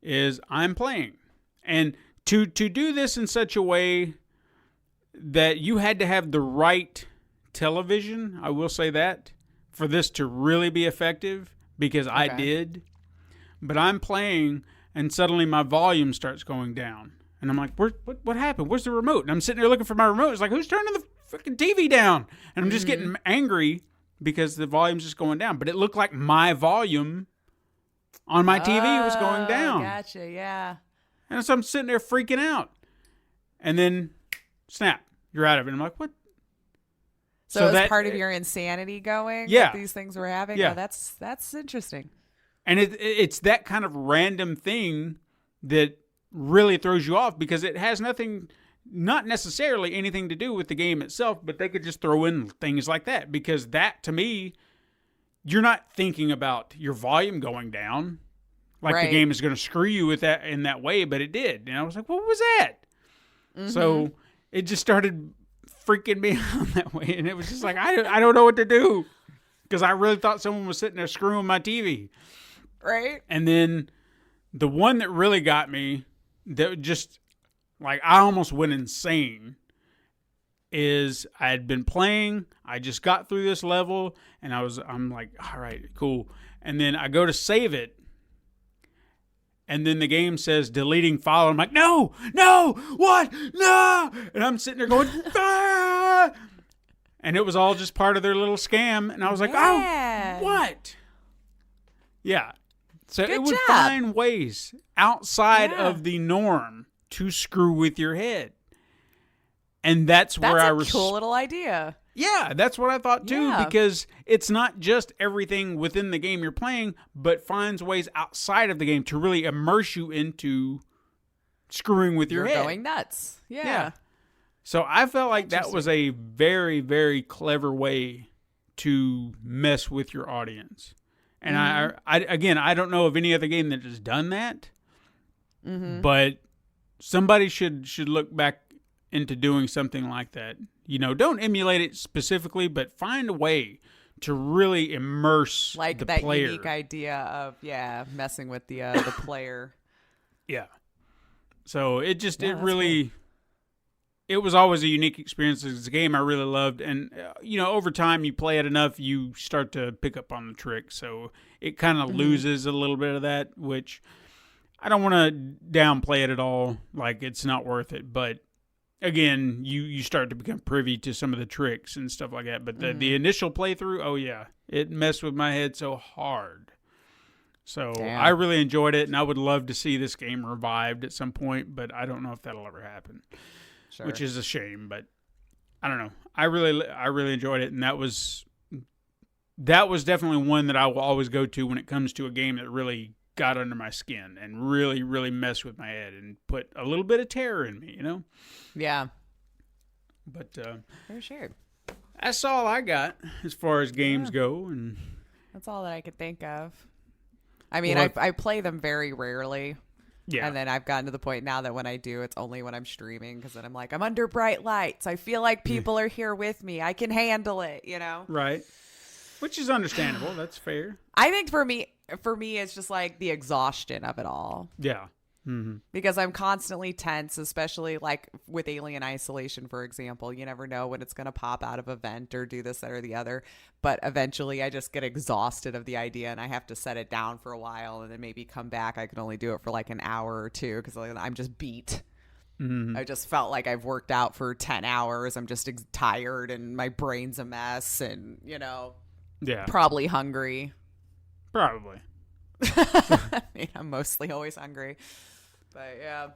is I'm playing. And to do this in such a way that you had to have the right television, I will say that, for this to really be effective, because I did. But I'm playing, and suddenly my volume starts going down. And I'm like, what happened? Where's the remote? And I'm sitting there looking for my remote. It's like, who's turning the freaking TV down? And I'm just getting angry because the volume's just going down. But it looked like my volume on my TV was going down. Gotcha, yeah. And so I'm sitting there freaking out. And then, snap, you're out of it. And I'm like, what? So it was part of your insanity going? Yeah. These things were having? Yeah. Oh, that's interesting. And it's that kind of random thing that really throws you off, because it has not necessarily anything to do with the game itself, but they could just throw in things like that, because that, to me, you're not thinking about your volume going down, like the game is going to screw you with that in that way, but it did. And I was like, what was that? Mm-hmm. So it just started freaking me out that way, and it was just like, I don't know what to do, because I really thought someone was sitting there screwing my TV. Right. And then the one that really got me, that just, like, I almost went insane, is I had been playing, I just got through this level, and I'm like, all right, cool. And then I go to save it, and then the game says deleting file. I'm like, no, what? No! And I'm sitting there going, ah! And it was all just part of their little scam. And I was like, oh, what? Yeah. So Good it would job. find ways outside of the norm to screw with your head. And that's where That's a cool little idea. Yeah, that's what I thought too, because it's not just everything within the game you're playing, but finds ways outside of the game to really immerse you into screwing with your head. You're going nuts. Yeah. So I felt like that was a very, very clever way to mess with your audience. And I don't know of any other game that has done that, but somebody should look back into doing something like that. Don't emulate it specifically, but find a way to really immerse the player. Like that unique idea of, messing with the player. Yeah. So it cool. It was always a unique experience. It's a game I really loved. And, over time you play it enough, you start to pick up on the tricks. So it kind of loses a little bit of that, which I don't want to downplay it at all. Like, it's not worth it. But again, you start to become privy to some of the tricks and stuff like that. But the initial playthrough, oh yeah, it messed with my head so hard. So I really enjoyed it, and I would love to see this game revived at some point, but I don't know if that'll ever happen, which is a shame. But I don't know. I really enjoyed it, and that was definitely one that I will always go to when it comes to a game that really got under my skin and really, really messed with my head and put a little bit of terror in me, Yeah. But for sure. That's all I got as far as games go, and that's all that I could think of. I mean, I play them very rarely. Yeah. And then I've gotten to the point now that when I do, it's only when I'm streaming, because then I'm like, I'm under bright lights. I feel like people are here with me. I can handle it, Right. Which is understandable. That's fair. I think for me, it's just like the exhaustion of it all. Yeah. Mm-hmm. Because I'm constantly tense, especially like with Alien Isolation, for example. You never know when it's going to pop out of a vent or do this, that, or the other. But eventually I just get exhausted of the idea, and I have to set it down for a while and then maybe come back. I can only do it for like an hour or two because I'm just beat. Mm-hmm. I just felt like I've worked out for 10 hours. I'm just tired and my brain's a mess and, probably hungry. Probably. I mean, I'm mostly always hungry. But yeah.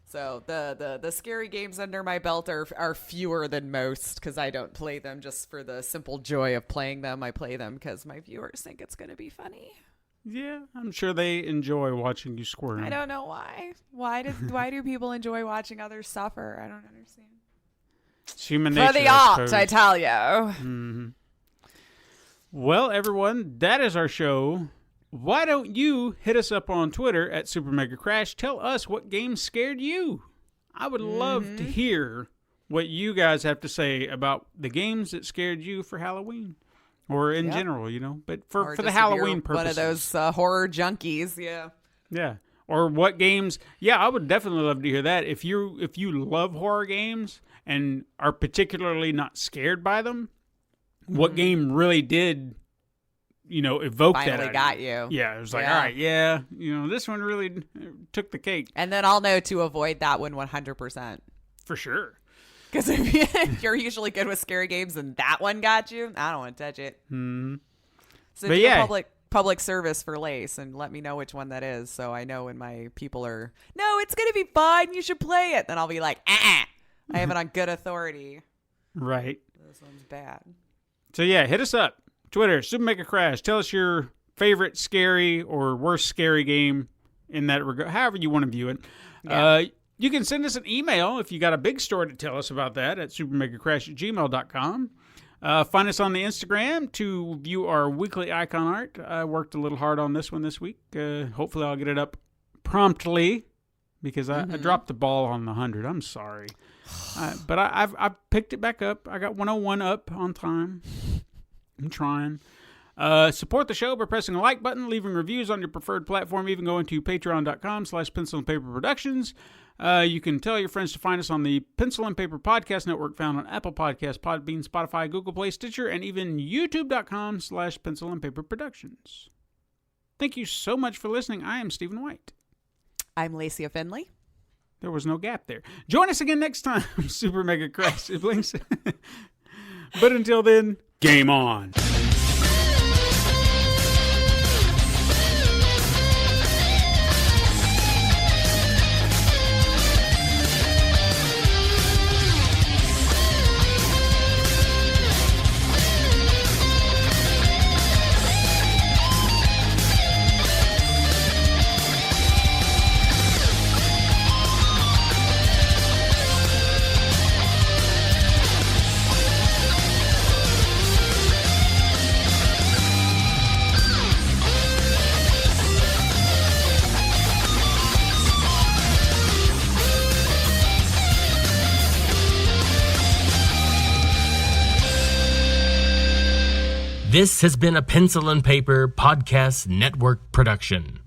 So the scary games under my belt are fewer than most because I don't play them just for the simple joy of playing them. I play them because my viewers think it's going to be funny. Yeah, I'm sure they enjoy watching you squirm. I don't know why. Why do people enjoy watching others suffer? I don't understand. It's human nature. For the art, I tell you. Mm-hmm. Well, everyone, that is our show. Why don't you hit us up on Twitter at Super Mega Crash? Tell us what games scared you. I would love to hear what you guys have to say about the games that scared you for Halloween. Or in general, but for the Halloween purposes. One of those horror junkies, yeah. Yeah. Or what games? Yeah, I would definitely love to hear that. If you love horror games and are particularly not scared by them, what game really did, evoke that? Finally got you. Yeah, it was like, all right, yeah, this one really took the cake. And then I'll know to avoid that one 100%. For sure. Because if you're usually good with scary games and that one got you, I don't want to touch it. Mm-hmm. So do a public service for Lace and let me know which one that is so I know when my people are, no, it's going to be fine, you should play it. Then I'll be like, I have it on good authority. Right. This one's bad. So yeah, hit us up. Twitter, Super Mega Crash. Tell us your favorite scary or worst scary game in that regard, however you want to view it. Yeah. You can send us an email if you got a big story to tell us about that at supermegacrash@gmail.com. Find us on the Instagram to view our weekly icon art. I worked a little hard on this one this week. Hopefully I'll get it up promptly because I dropped the ball on the 100. I'm sorry. But I've picked it back up. I got 101 up on time. I'm trying. Support the show by pressing the like button, leaving reviews on your preferred platform, even going to patreon.com/Pencil and Paper Productions. You can tell your friends to find us on the Pencil and Paper Podcast Network found on Apple Podcasts, Podbean, Spotify, Google Play, Stitcher, and even youtube.com/Pencil and Paper Productions. Thank you so much for listening. I am Stephen White. I'm Lacey Finley. There was no gap there. Join us again next time, Super Mega Crash siblings. But until then, game on. This has been a Pencil and Paper Podcast Network production.